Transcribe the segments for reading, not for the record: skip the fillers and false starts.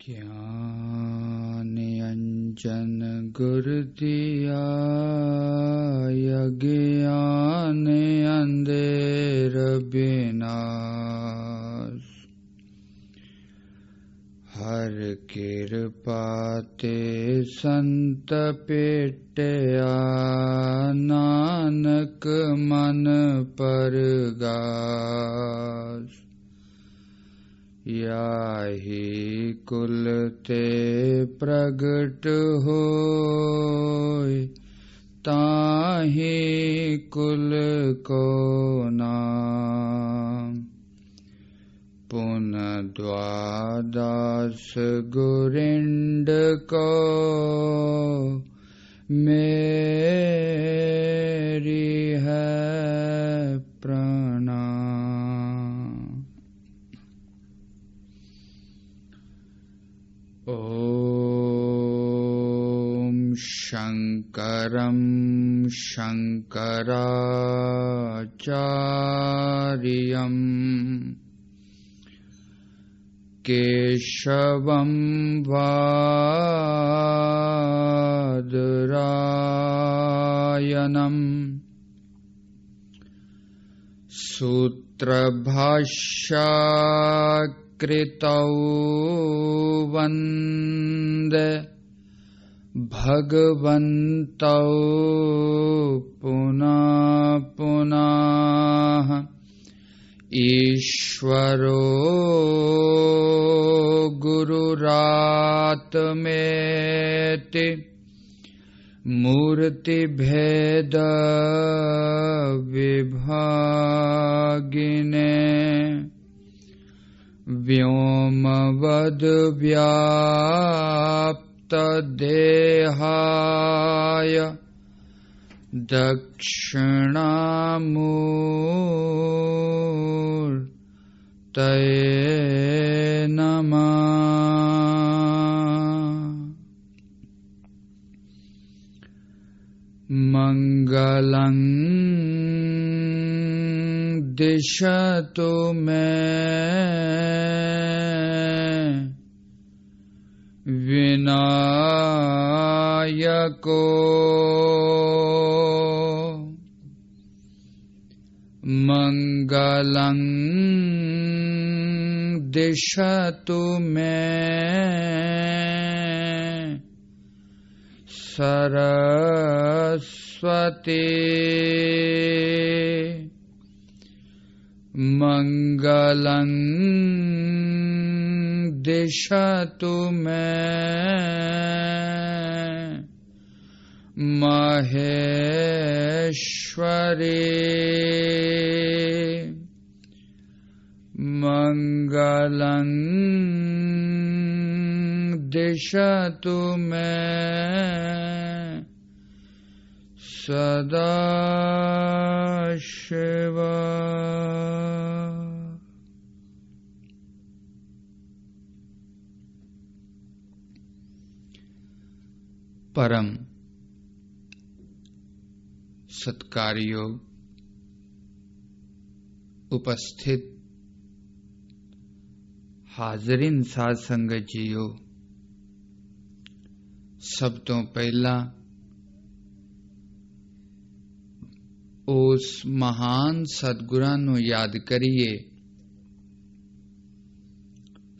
ज्ञान अंजन गुर दिया अज्ञान अंधेर विनाश। हर कृपा ते संत पेटया नानक मन परगास। याहि कुल ते प्रगट होय ताहि कुल को नाम। पुन द्वादश गुरिंड को मेरी है प्रणाम। ओम शंकरं शंकराचार्यं केशवं बादरायणं सूत्रभाष्यकृतौ वन्दे भगवन्तौ पुनः पुनः। ईश्वरो गुरुरात्मेति मूर्तिभेद विभागिने। व्योमवद् व्याप्त देहाय दक्षिणामूर्तये नमः। मंगलं दिशतु मे विनायको। मंगलं दिशतु मे सरस्वती। मंगलं दिशतु मे महेश्वरी। मंगलं दिशतु मे सदाशिव। परम सत्कारयोग उपस्थित हाजरीन साध संगत जीओ, सब तो पहला उस महान सतगुਰਾਂ ਨੂੰ याद करिए।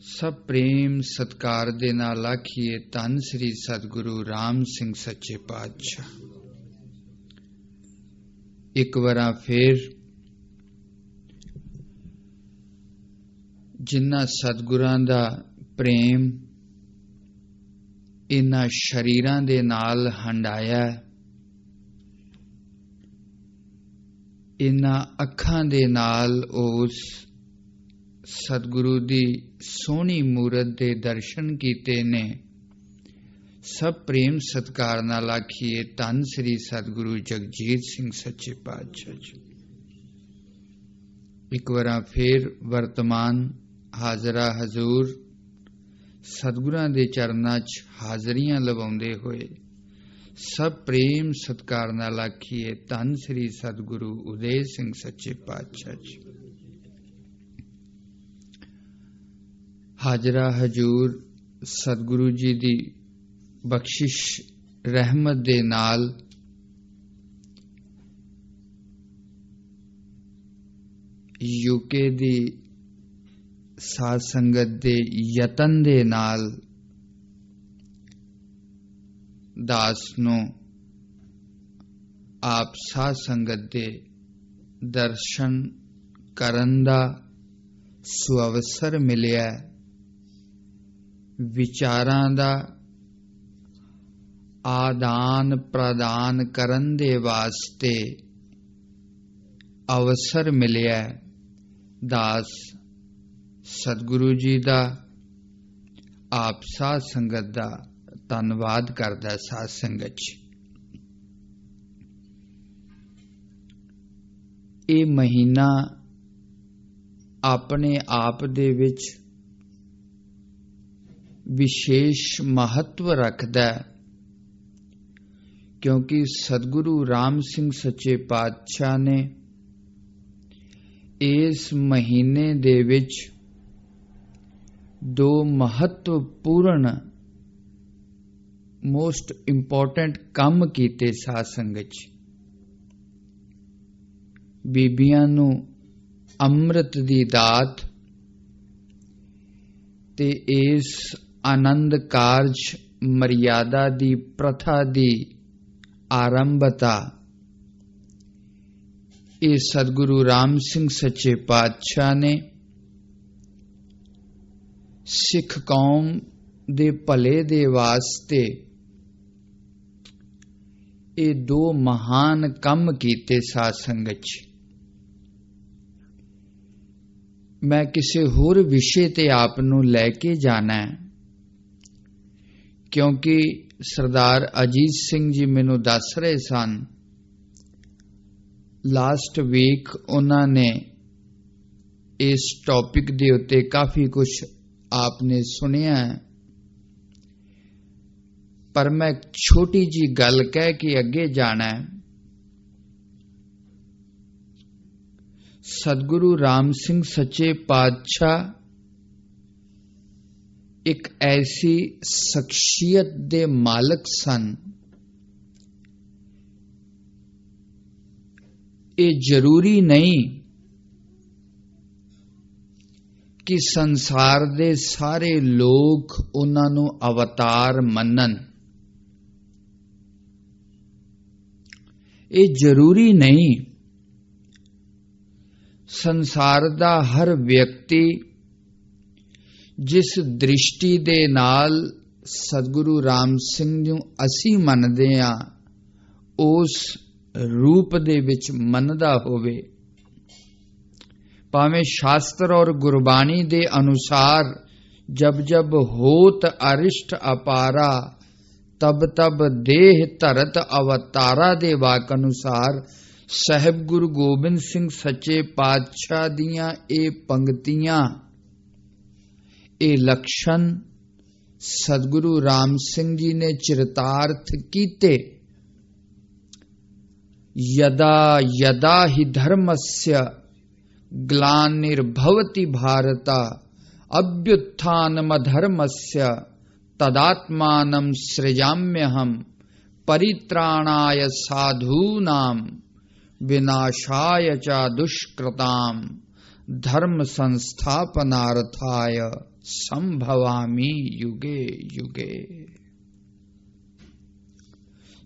सब प्रेम सत्कार दे नाल आखिए धन श्री सतगुरु राम सिंह सच्चे पातशाह। एक बार फिर जिन्ना सतगुਰਾਂ ਦਾ प्रेम इन्हां शरीरां दे नाल हंडाया, इन्हां अखां दे नाल उस सतगुरु दी सोहनी मूरत दे दर्शन कीते ने। सब प्रेम सत्कार नाल आखिए धन श्री सतगुरु जगजीत सिंह सच्चे पातशाह जी। एक बार फिर वर्तमान हाजरा हजूर सतगुਰਾਂ दे चरनां च हाजरियां लवाउंदे होए सब प्रेम सत्कार नाल आखिए धन श्री सतगुरु उदय सिंह सच्चे पातशाह जी। हाजरा हजूर सतगुरु जी दी बख्शिश रहमत दे नाल यूके दी साध संगत दे यतन दे नाल दास नूं आप साध संगत दे दर्शन करन दा सुअवसर मिलिया, विचारां दा आदान प्रदान करन दे वास्ते अवसर मिलिया। दास सतगुरु जी दा आप साध संगत दा धन्नवाद करदा। साध संगत जी ये महीना अपने आप दे विच विशेष महत्व रखदा है, क्योंकि सतगुरु राम सिंह सच्चे पातशाह ने इस महीने दे विच दो महत्वपूर्ण मोस्ट इंपोर्टेंट काम कीते। साध संगत जी बीबियां नूं अमृत दी दात ते इस आनंद कारज मर्यादा दी प्रथा दी आरंभता ये सतगुरु राम सिंह सच्चे पातशाह ने सिख कौम दे भले दे वास्ते ये दो महान काम कीते। साध संगत जी मैं किसी होर विषय ते आप नूं लैके जाना है, क्योंकि सरदार अजीत सिंह जी मैनू दस रहे सन लास्ट वीक उन्होंने इस टॉपिक दे उत्ते काफ़ी कुछ आपने सुनिया है, पर मैं छोटी जी गल कह के अगे जाना है। सतगुरु राम सिंह सच्चे पातशाह एक ऐसी शख्सियत दे मालक सन, ये जरूरी नहीं कि संसार दे सारे लोग उन्हां नूं अवतार मनन। ये जरूरी नहीं संसार दा हर व्यक्ति जिस दृष्टि दे नाल सतगुरु राम सिंह नूं असी मनदे आ उस रूप दे विच मनदा होवे। भावें शास्त्र और गुरबाणी दे अनुसार जब जब होत अरिष्ट अपारा तब तब देह धरत अवतारा दे वाक अनुसार साहिब गुरु गोबिंद सिंह सच्चे पातशाह दियां ए पंक्तियां ए लक्षण सतगुरु राम सिंह जी ने चरितार्थ कीते। यदा यदा हि धर्मस्य ग्लानिर्भवति भारत अभ्युत्थानमधर्मस्य तदात्मानं सृजाम्यहम् परित्राणाय साधूनां विनाशाय च दुष्कृताम् धर्म संस्थापनार्थाय संभवामि युगे युगे।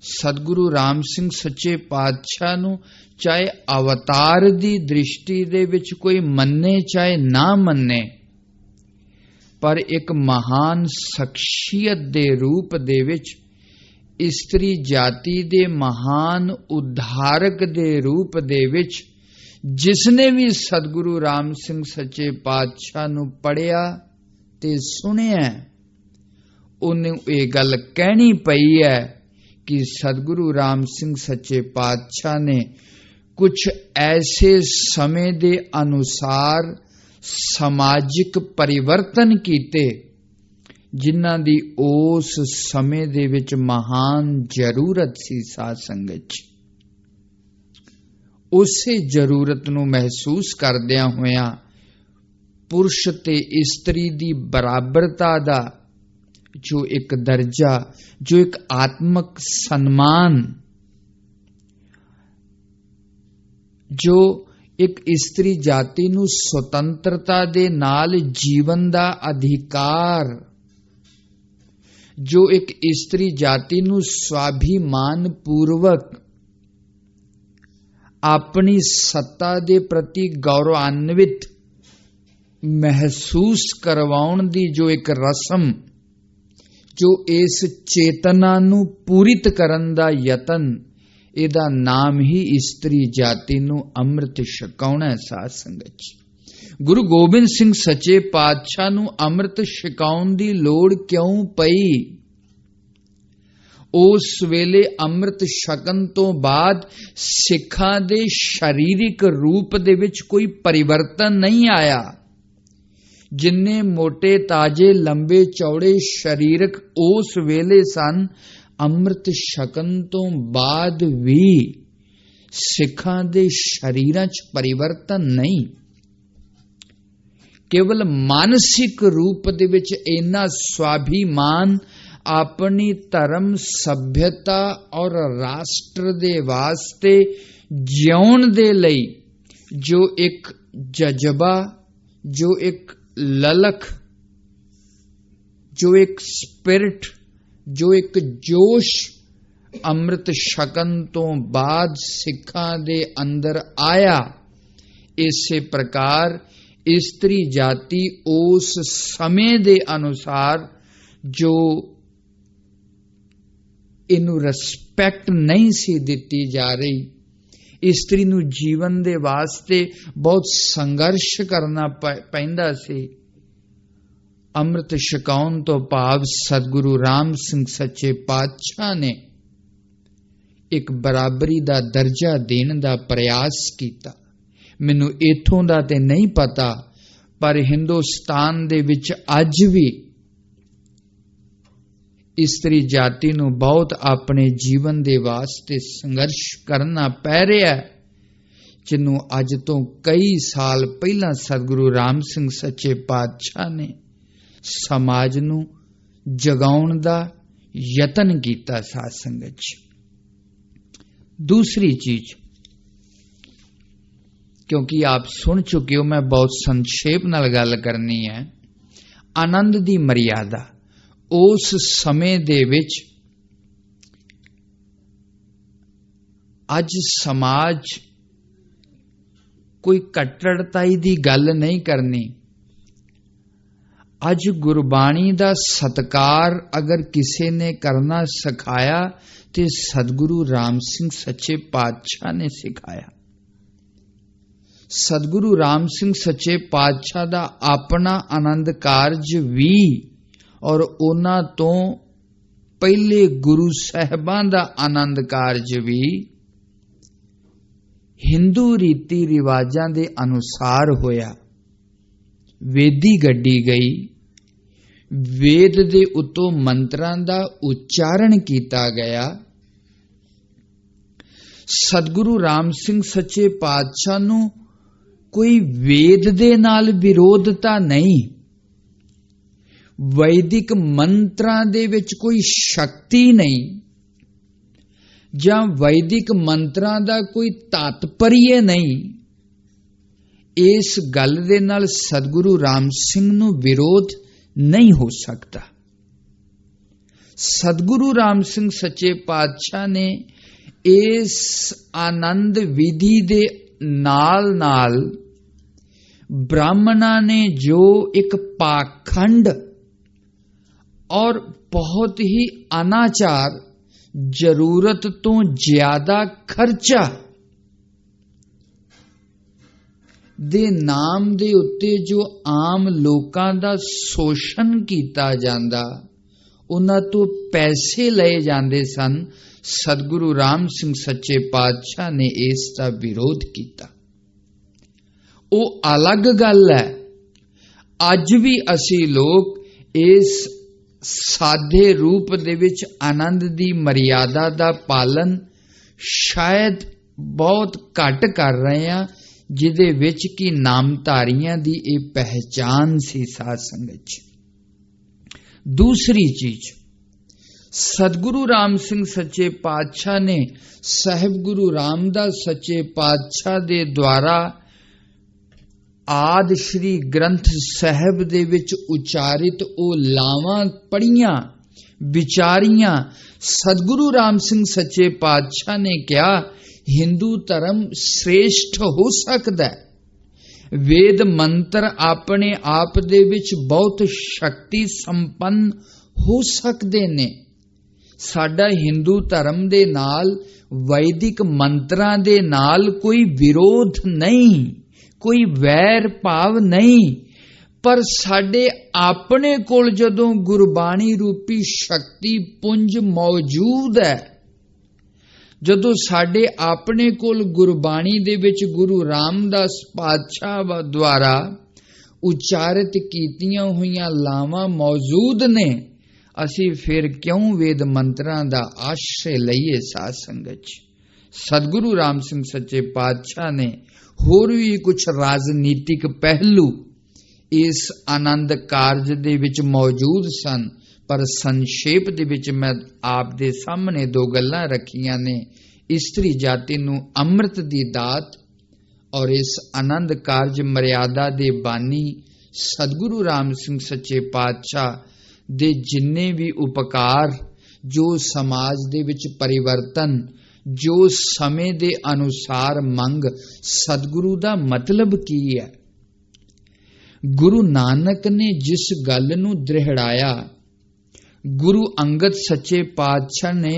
सतगुरु राम सिंह सच्चे पातशाह नूं चाहे अवतार दी दृष्टि दे विच कोई मन्ने चाहे ना मन्ने, पर एक महान शख्सियत दे रूप दे विच इस्त्री जाति दे महान उद्धारक दे रूप दे विच जिसने भी सतगुरु राम सिंह सच्चे पातशाह नूं पढ़िया ते सुनिया उन्हें ये गल कहनी पई है कि सतगुरु राम सिंह सच्चे पातशाह ने कुछ ऐसे समय दे अनुसार समाजिक परिवर्तन कीते जिन्हां दी उस समय दे विच महान जरूरत सी। साध संगत जी उसे जरूरत नूं महसूस करदियां होया पुरुष ते इस्त्री दी बराबरता दा जो एक दर्जा, जो एक आत्मक सम्मान, जो एक इस्त्री जाति ਨੂੰ ਸੁਤੰਤਰਤਾ ਦੇ ਨਾਲ ਜੀਵਨ ਦਾ ਅਧਿਕਾਰ, ਜੋ ਇੱਕ ਇਸਤਰੀ ਜਾਤੀ ਨੂੰ ਸਵਾਭਿਮਾਨ ਪੂਰਵਕ ਆਪਣੀ ਸੱਤਾ ਦੇ ਪ੍ਰਤੀ ਗੌਰਵਾਨਵਿਤ ਮਹਿਸੂਸ ਕਰਵਾਉਣ ਦੀ ਜੋ ਇੱਕ ਰਸਮ, ਜੋ ਇਸ ਚੇਤਨਾ ਨੂੰ ਪੂਰਿਤ ਕਰਨ ਦਾ ਯਤਨ, ਇਹਦਾ ਨਾਮ ਹੀ ਇਸਤਰੀ ਜਾਤੀ ਨੂੰ ਅੰਮ੍ਰਿਤ ਛਕਾਉਣਾ ਹੈ। ਸਾਧ ਸੰਗਤ ਜੀ, ਗੁਰੂ ਗੋਬਿੰਦ ਸਿੰਘ ਸੱਚੇ ਪਾਤਸ਼ਾਹ ਨੂੰ ਅੰਮ੍ਰਿਤ ਛਕਾਉਣ ਦੀ ਲੋੜ ਕਿਉਂ ਪਈ? ਉਸ ਵੇਲੇ ਅੰਮ੍ਰਿਤ ਛਕਣ ਤੋਂ ਬਾਅਦ ਸਿੱਖਾਂ ਦੇ ਸਰੀਰਿਕ ਰੂਪ ਦੇ ਵਿੱਚ ਕੋਈ ਪਰਿਵਰਤਨ ਨਹੀਂ ਆਇਆ। ਜਿੰਨੇ ਮੋਟੇ ਤਾਜੇ ਲੰਬੇ ਚੌੜੇ ਸਰੀਰਕ ਉਸ ਵੇਲੇ ਸਨ, ਅੰਮ੍ਰਿਤ ਛਕਣ ਤੋਂ ਬਾਅਦ ਵੀ ਸਿੱਖਾਂ ਦੇ ਸਰੀਰਾਂ 'ਚ ਪਰਿਵਰਤਨ ਨਹੀਂ। ਕੇਵਲ ਮਾਨਸਿਕ ਰੂਪ ਦੇ ਵਿੱਚ ਇੰਨਾ ਸਵਾਭਿਮਾਨ ਆਪਣੀ ਧਰਮ ਸਭਿਅਤਾ ਔਰ ਰਾਸ਼ਟਰ ਦੇ ਵਾਸਤੇ ਜਿਉਣ ਦੇ ਲਈ ਜੋ ਇੱਕ ਜਜ਼ਬਾ, ਜੋ ਇੱਕ ਲਲਕ, ਜੋ ਇੱਕ ਸਪਿਰਿਟ, ਜੋ ਇੱਕ ਜੋਸ਼ ਅੰਮ੍ਰਿਤ ਛਕਣ ਤੋਂ ਬਾਅਦ ਸਿੱਖਾਂ ਦੇ ਅੰਦਰ ਆਇਆ, ਇਸੇ ਪ੍ਰਕਾਰ ਇਸਤਰੀ ਜਾਤੀ ਉਸ ਸਮੇਂ ਦੇ ਅਨੁਸਾਰ ਜੋ ਇਹਨੂੰ ਰਿਸਪੈਕਟ ਨਹੀਂ ਸੀ ਦਿੱਤੀ ਜਾ ਰਹੀ, ਇਸਤਰੀ ਨੂੰ ਜੀਵਨ ਦੇ ਵਾਸਤੇ ਬਹੁਤ ਸੰਘਰਸ਼ ਕਰਨਾ ਪੈਂਦਾ ਸੀ। ਅੰਮ੍ਰਿਤ ਛਕਾਉਣ ਤੋਂ ਭਾਵ ਸਤਿਗੁਰੂ ਰਾਮ ਸਿੰਘ ਸੱਚੇ ਪਾਤਸ਼ਾਹ ਨੇ ਇੱਕ ਬਰਾਬਰੀ ਦਾ ਦਰਜਾ ਦੇਣ ਦਾ ਪ੍ਰਯਾਸ ਕੀਤਾ। ਮੈਨੂੰ ਇਥੋਂ ਦਾ ਤੇ ਨਹੀਂ ਪਤਾ, ਪਰ ਹਿੰਦੁਸਤਾਨ ਦੇ ਵਿੱਚ ਅੱਜ ਵੀ ਇਸਤਰੀ ਜਾਤੀ ਨੂੰ ਬਹੁਤ ਆਪਣੇ ਜੀਵਨ ਦੇ ਵਾਸਤੇ ਸੰਘਰਸ਼ ਕਰਨਾ ਪੈ ਰਿਹਾ, ਜਿਹਨੂੰ ਅੱਜ ਤੋਂ ਕਈ ਸਾਲ ਪਹਿਲਾਂ ਸਤਿਗੁਰੂ ਰਾਮ ਸਿੰਘ ਸੱਚੇ ਪਾਤਸ਼ਾਹ ਨੇ ਸਮਾਜ ਨੂੰ ਜਗਾਉਣ ਦਾ ਯਤਨ ਕੀਤਾ। ਸਾਧ ਸੰਗਤ ਜੀ, ਦੂਸਰੀ ਚੀਜ਼, ਕਿਉਂਕਿ ਆਪ ਸੁਣ ਚੁੱਕੇ ਹੋ, ਮੈਂ ਬਹੁਤ ਸੰਖੇਪ ਨਾਲ ਗੱਲ ਕਰਨੀ ਹੈ। ਆਨੰਦ ਦੀ ਮਰਿਆਦਾ ਉਸ ਸਮੇਂ ਦੇ ਵਿੱਚ ਅੱਜ ਸਮਾਜ ਕੋਈ ਕੱਟੜਤਾਈ ਦੀ ਗੱਲ ਨਹੀਂ ਕਰਨੀ। ਅੱਜ ਗੁਰਬਾਣੀ ਦਾ ਸਤਿਕਾਰ ਅਗਰ ਕਿਸੇ ਨੇ ਕਰਨਾ ਸਿਖਾਇਆ ਤੇ ਸਤਿਗੁਰੂ ਰਾਮ ਸਿੰਘ ਸੱਚੇ ਪਾਤਸ਼ਾਹ ਨੇ ਸਿਖਾਇਆ। ਸਤਿਗੁਰੂ ਰਾਮ ਸਿੰਘ ਸੱਚੇ ਪਾਤਸ਼ਾਹ ਦਾ ਆਪਣਾ ਆਨੰਦ ਕਾਰਜ ਵੀ ਔਰ ਉਹਨਾਂ ਤੋਂ ਪਹਿਲੇ ਗੁਰੂ ਸਾਹਿਬਾਂ ਦਾ ਆਨੰਦ ਕਾਰਜ ਵੀ ਹਿੰਦੂ ਰੀਤੀ ਰਿਵਾਜਾਂ ਦੇ ਅਨੁਸਾਰ ਹੋਇਆ। ਵੇਦੀ ਗੱਡੀ ਗਈ, ਵੇਦ ਦੇ ਉੱਤੋਂ ਮੰਤਰਾਂ ਦਾ ਉਚਾਰਨ ਕੀਤਾ ਗਿਆ। ਸਤਿਗੁਰੂ ਰਾਮ ਸਿੰਘ ਸੱਚੇ ਪਾਤਸ਼ਾਹ ਨੂੰ ਕੋਈ ਵੇਦ ਦੇ ਨਾਲ ਵਿਰੋਧਤਾ ਨਹੀਂ, ਵੈਦਿਕ ਮੰਤਰਾਂ ਦੇ ਵਿੱਚ ਕੋਈ ਸ਼ਕਤੀ ਨਹੀਂ, ਜਾਂ ਵੈਦਿਕ ਮੰਤਰਾਂ ਦਾ ਕੋਈ ਤਾਤਪਰਯ ਨਹੀਂ। ਇਸ ਗੱਲ ਦੇ ਨਾਲ ਸਤਿਗੁਰੂ ਰਾਮ ਸਿੰਘ ਨੂੰ ਵਿਰੋਧ ਨਹੀਂ ਹੋ ਸਕਦਾ। ਸਤਿਗੁਰੂ ਰਾਮ ਸਿੰਘ ਸੱਚੇ ਪਾਤਸ਼ਾਹ ਨੇ ਇਸ ਆਨੰਦ ਵਿਧੀ ਦੇ ਨਾਲ ਨਾਲ ਬ੍ਰਾਹਮਣਾਂ ਨੇ ਜੋ ਇੱਕ ਪਾਖੰਡ ਔਰ ਬਹੁਤ ਹੀ ਅਨਾਚਾਰ, ਜ਼ਰੂਰਤ ਤੋਂ ਜ਼ਿਆਦਾ ਖਰਚਾ ਦੇ ਨਾਮ ਦੇ ਉੱਤੇ ਜੋ ਆਮ ਲੋਕਾਂ ਦਾ ਸ਼ੋਸ਼ਣ ਕੀਤਾ ਜਾਂਦਾ, ਉਹਨਾਂ ਤੋਂ ਪੈਸੇ ਲਏ ਜਾਂਦੇ ਸਨ, ਸਤਿਗੁਰੂ ਰਾਮ ਸਿੰਘ ਸੱਚੇ ਪਾਤਸ਼ਾਹ ਨੇ ਇਸ ਦਾ ਵਿਰੋਧ ਕੀਤਾ। ਉਹ ਅਲੱਗ ਗੱਲ ਹੈ। ਅੱਜ ਵੀ ਅਸੀਂ ਲੋਕ ਇਸ ਸਾਦੇ ਰੂਪ ਦੇ ਵਿੱਚ ਆਨੰਦ ਦੀ ਮਰਿਆਦਾ ਦਾ ਪਾਲਨ ਸ਼ਾਇਦ ਬਹੁਤ ਘੱਟ ਕਰ ਰਹੇ ਹਾਂ, ਜਿਹਦੇ ਵਿੱਚ ਕਿ ਨਾਮਧਾਰੀਆਂ ਦੀ ਇਹ ਪਹਿਚਾਨ ਸੀ। ਸਾਧ ਸੰਗਤ ਜੀ, दूसरी चीज, सतगुरु राम सिंह सच्चे पातशाह ने साहिब गुरु रामदास सच्चे पातशाह दे द्वारा आदि श्री ग्रंथ साहिब दे विच उचारित ओ लावां पढ़ियां विचारियां। सतगुरु राम सिंह सच्चे पातशाह ने कहा हिंदू धर्म श्रेष्ठ हो सकदा है। वेद मंत्र अपने आप दे विच बहुत शक्ति संपन्न हो सकते ने। साडा हिंदू धर्म दे नाल वैदिक मंत्रां दे नाल कोई विरोध नहीं, कोई वैर भाव नहीं, पर साडे अपने कोल जदों गुरबाणी रूपी शक्ति पुंज मौजूद है, जदों साडे अपने कोल गुरबाणी दे विच गुरु रामदास पातशाह द्वारा उचारित कीतियां होईयां लावां मौजूद ने, असी फिर क्यों वेद मंत्रां दा आश्रय लईए। साध संगत सतगुरु राम सिंह सच्चे पातशाह ने होर भी कुछ राजनीतिक पहलू इस आनंद कारज दे विच मौजूद सन, पर संक्षेप दे विच मैं आप दे सामने दो गल्लां रखियां ने। इस्त्री जाति नूं अमृत दी दात और इस आनंद कारज मर्यादा दे बानी सतगुरु राम सिंह सच्चे पातशाह दे जिन्ने भी उपकार, जो समाज दे विच परिवर्तन, जो समय दे अनुसार मंग, सतगुरु दा मतलब की है। गुरु नानक ने जिस गल नूं दृढ़ाया, गुरु अंगद सच्चे पातशाह ने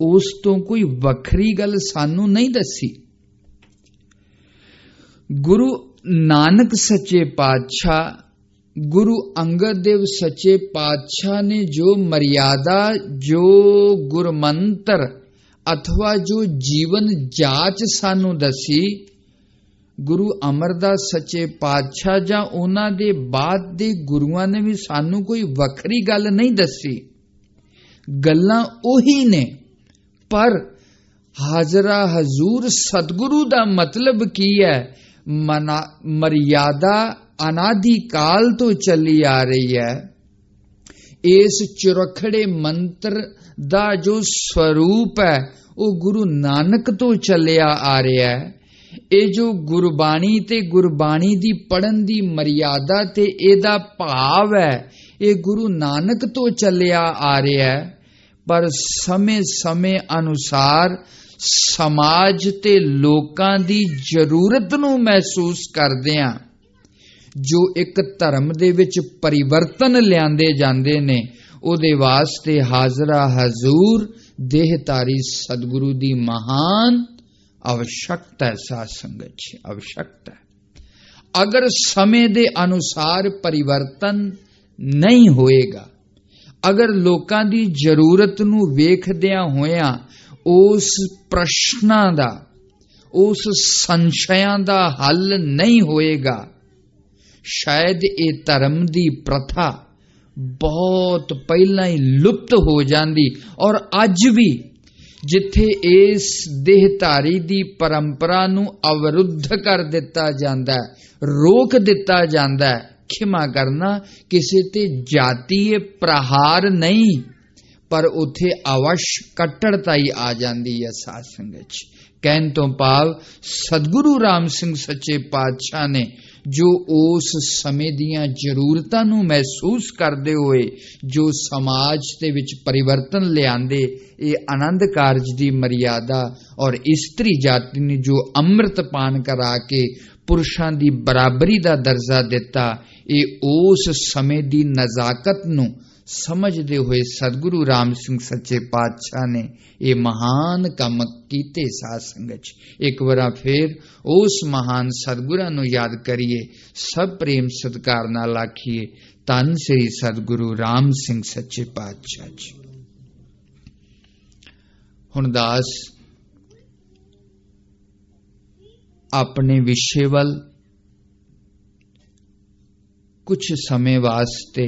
उस तो कोई वखरी गल सानू नहीं दसी। गुरु नानक सच्चे पातशाह, गुरु अंगद देव सच्चे पातशाह ने जो मर्यादा, जो गुरमंत्र अथवा जो जीवन जाच सानू दसी, गुरु अमरदास सच्चे पातशाह जां उन्हां दे बाद दे गुरुआं ने भी सानू कोई वखरी गल नहीं दसी। गल्लां ओही ने, पर हाजरा हजूर सतगुरु दा मतलब की है। मर्यादा अनादि काल तो चली आ रही है। इस चुरखड़े मंत्र दा जो स्वरूप है वो गुरु नानक तो चलिया आ रहा है। ये जो गुरबाणी ते गुरबाणी दी पढ़न दी मर्यादा ते एदा भाव है, ये गुरु नानक तो चलिया आ रहा है। पर समय समय अनुसार समाज ते लोकां दी जरूरत नूं महसूस करदिआं जो एक धर्म दे विच परिवर्तन लिआंदे जांदे ने, उहदे वास्ते हाजरा हजूर देहधारी सतगुरु दी महान आवश्यकता है। साध संगत जी, आवश्यकता है। अगर समय दे अनुसार परिवर्तन नहीं होएगा, अगर लोकां दी जरूरत नूं वेखदिआं होइआं उस प्रश्नां दा, उस संशयां दा हल नहीं होएगा, शायद ये धर्म दी प्रथा बहुत पहला ही लुप्त हो जाती। और अज भी जिथे इस देहधारी दी परंपरा नूं अवरुद्ध कर दिता जांदा है, रोक दिता जांदा है, क्षमा करना किसी ते जातीय प्रहार नहीं, पर उथे अवश्य कट्टरता ही आ जाती है। साध संगत कहन तो भाव सतगुरु राम सिंह सच्चे पातशाह ने जो उस समय दियां जरूरतां नूं महसूस करदे होए जो समाज दे विच परिवर्तन लिआंदे, ये आनंद कारज दी मर्यादा और इस्त्री जाति ने जो अमृत पान करा के पुरुषां दी बराबरी दा दर्जा दिता, ये उस समय दी नजाकत नूं समझदे हुए सतगुरु राम सिंह सच्चे पातशाह ने ये महान काम कीते। साध संगत एक बार फिर उस महान सतगुरां नूं याद करिए, सब प्रेम सत्कार नाल आखिए धन श्री सतगुरु राम सिंह सच्चे पातशाह जी। हुण दास अपने विषय वल कुछ समय वास्ते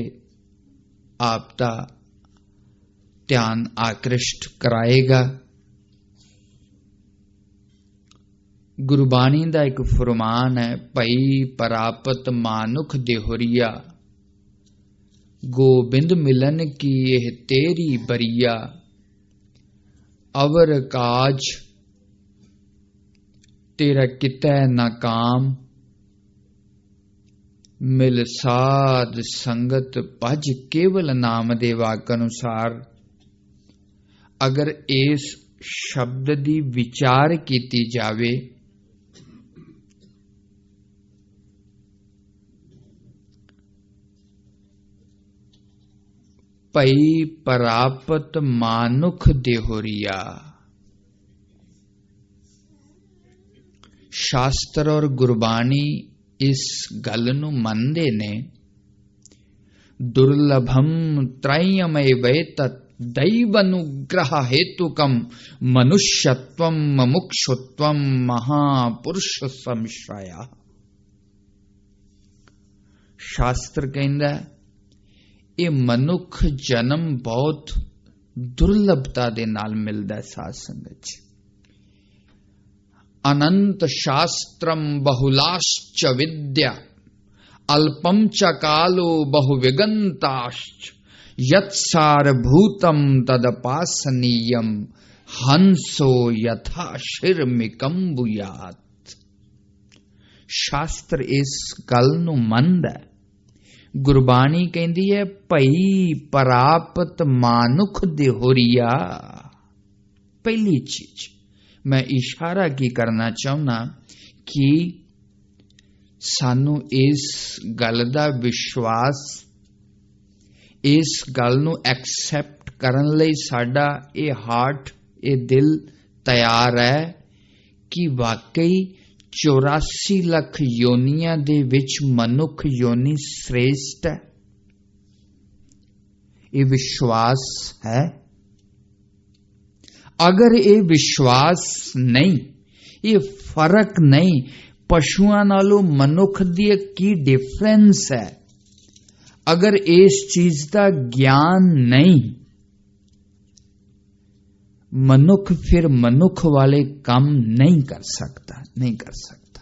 आपका ध्यान आकृष्ट कराएगा। गुरबाणी का एक फरमान है, भई परापत मानुख देहुरिया गोबिंद मिलन की यह तेरी बरिया, अवर काज तेरा कितै न काम, मिल साध संगत भज केवल नाम दे वाक अनुसार। अगर इस शब्द दी विचार कीती जावे पई परापत मानुख देहोरिया। शास्त्र और गुरबाणी इस गल नूं मनदे ने। दुर्लभम त्रयमय वेतत दैवनुग्रह हेतुकम, मनुष्यत्वम मुमुक्षुत्वम महापुरुष संश्रया। शास्त्र कहंदा ਇਹ ਮਨੁੱਖ ਜਨਮ ਬਹੁਤ ਦੁਰਲਭਤਾ ਦੇ ਨਾਲ ਮਿਲਦਾ ਸਾਧ ਸੰਗਤ ਚ। ਅਨੰਤ ਸ਼ਾਸਤਰਮ ਬਹੁਲਾਸ਼ਚ ਵਿਦਿਆ, ਅਲਪਮ ਚ ਕਾਲੋ ਬਹੁ ਵਿਗੰਤਾਸ਼ਚ, ਯਤ ਸਾਰ ਭੂਤਮ ਤਦ ਪਾਸਨੀਯਮ, ਹੰਸੋ ਯਥਾ ਸ਼ਿਰਮਿਕੰਬੁਯਾਤ। ਸ਼ਾਸਤਰ ਇਸ ਗੱਲ ਨੂੰ ਮੰਨਦਾ। ਗੁਰਬਾਣੀ ਕਹਿੰਦੀ ਹੈ ਭਈ ਪਰਾਪਤ ਮਾਨੁਖ ਦੇਹੁਰੀਆ। ਪਹਿਲੀ ਚੀਜ਼ ਮੈਂ ਇਸ਼ਾਰਾ ਕੀ ਕਰਨਾ ਚਾਹੁੰਦਾ ਕਿ ਸਾਨੂੰ ਇਸ ਗੱਲ ਦਾ ਵਿਸ਼ਵਾਸ, ਇਸ ਗੱਲ ਨੂੰ ਐਕਸੈਪਟ ਕਰਨ ਲਈ ਸਾਡਾ ਇਹ ਹਾਰਟ, ਇਹ ਦਿਲ ਤਿਆਰ ਹੈ ਕਿ ਵਾਕਈ 84 ਲੱਖ ਯੋਨੀਆਂ ਦੇ ਵਿੱਚ ਮਨੁੱਖ ਯੋਨੀ ਸ੍ਰੇਸ਼ਟ ਹੈ। ਇਹ ਵਿਸ਼ਵਾਸ ਹੈ। ਅਗਰ ਇਹ ਵਿਸ਼ਵਾਸ ਨਹੀਂ, ਇਹ ਫਰਕ ਨਹੀਂ, ਪਸ਼ੂਆਂ ਨਾਲੋਂ ਮਨੁੱਖ ਦੀ ਕੀ ਡਿਫਰੈਂਸ ਹੈ, ਅਗਰ ਇਸ ਚੀਜ਼ ਦਾ ਗਿਆਨ ਨਹੀਂ, ਮਨੁੱਖ ਫਿਰ ਮਨੁੱਖ ਵਾਲੇ ਕੰਮ ਨਹੀਂ ਕਰ ਸਕਦਾ, ਨਹੀਂ ਕਰ ਸਕਦਾ।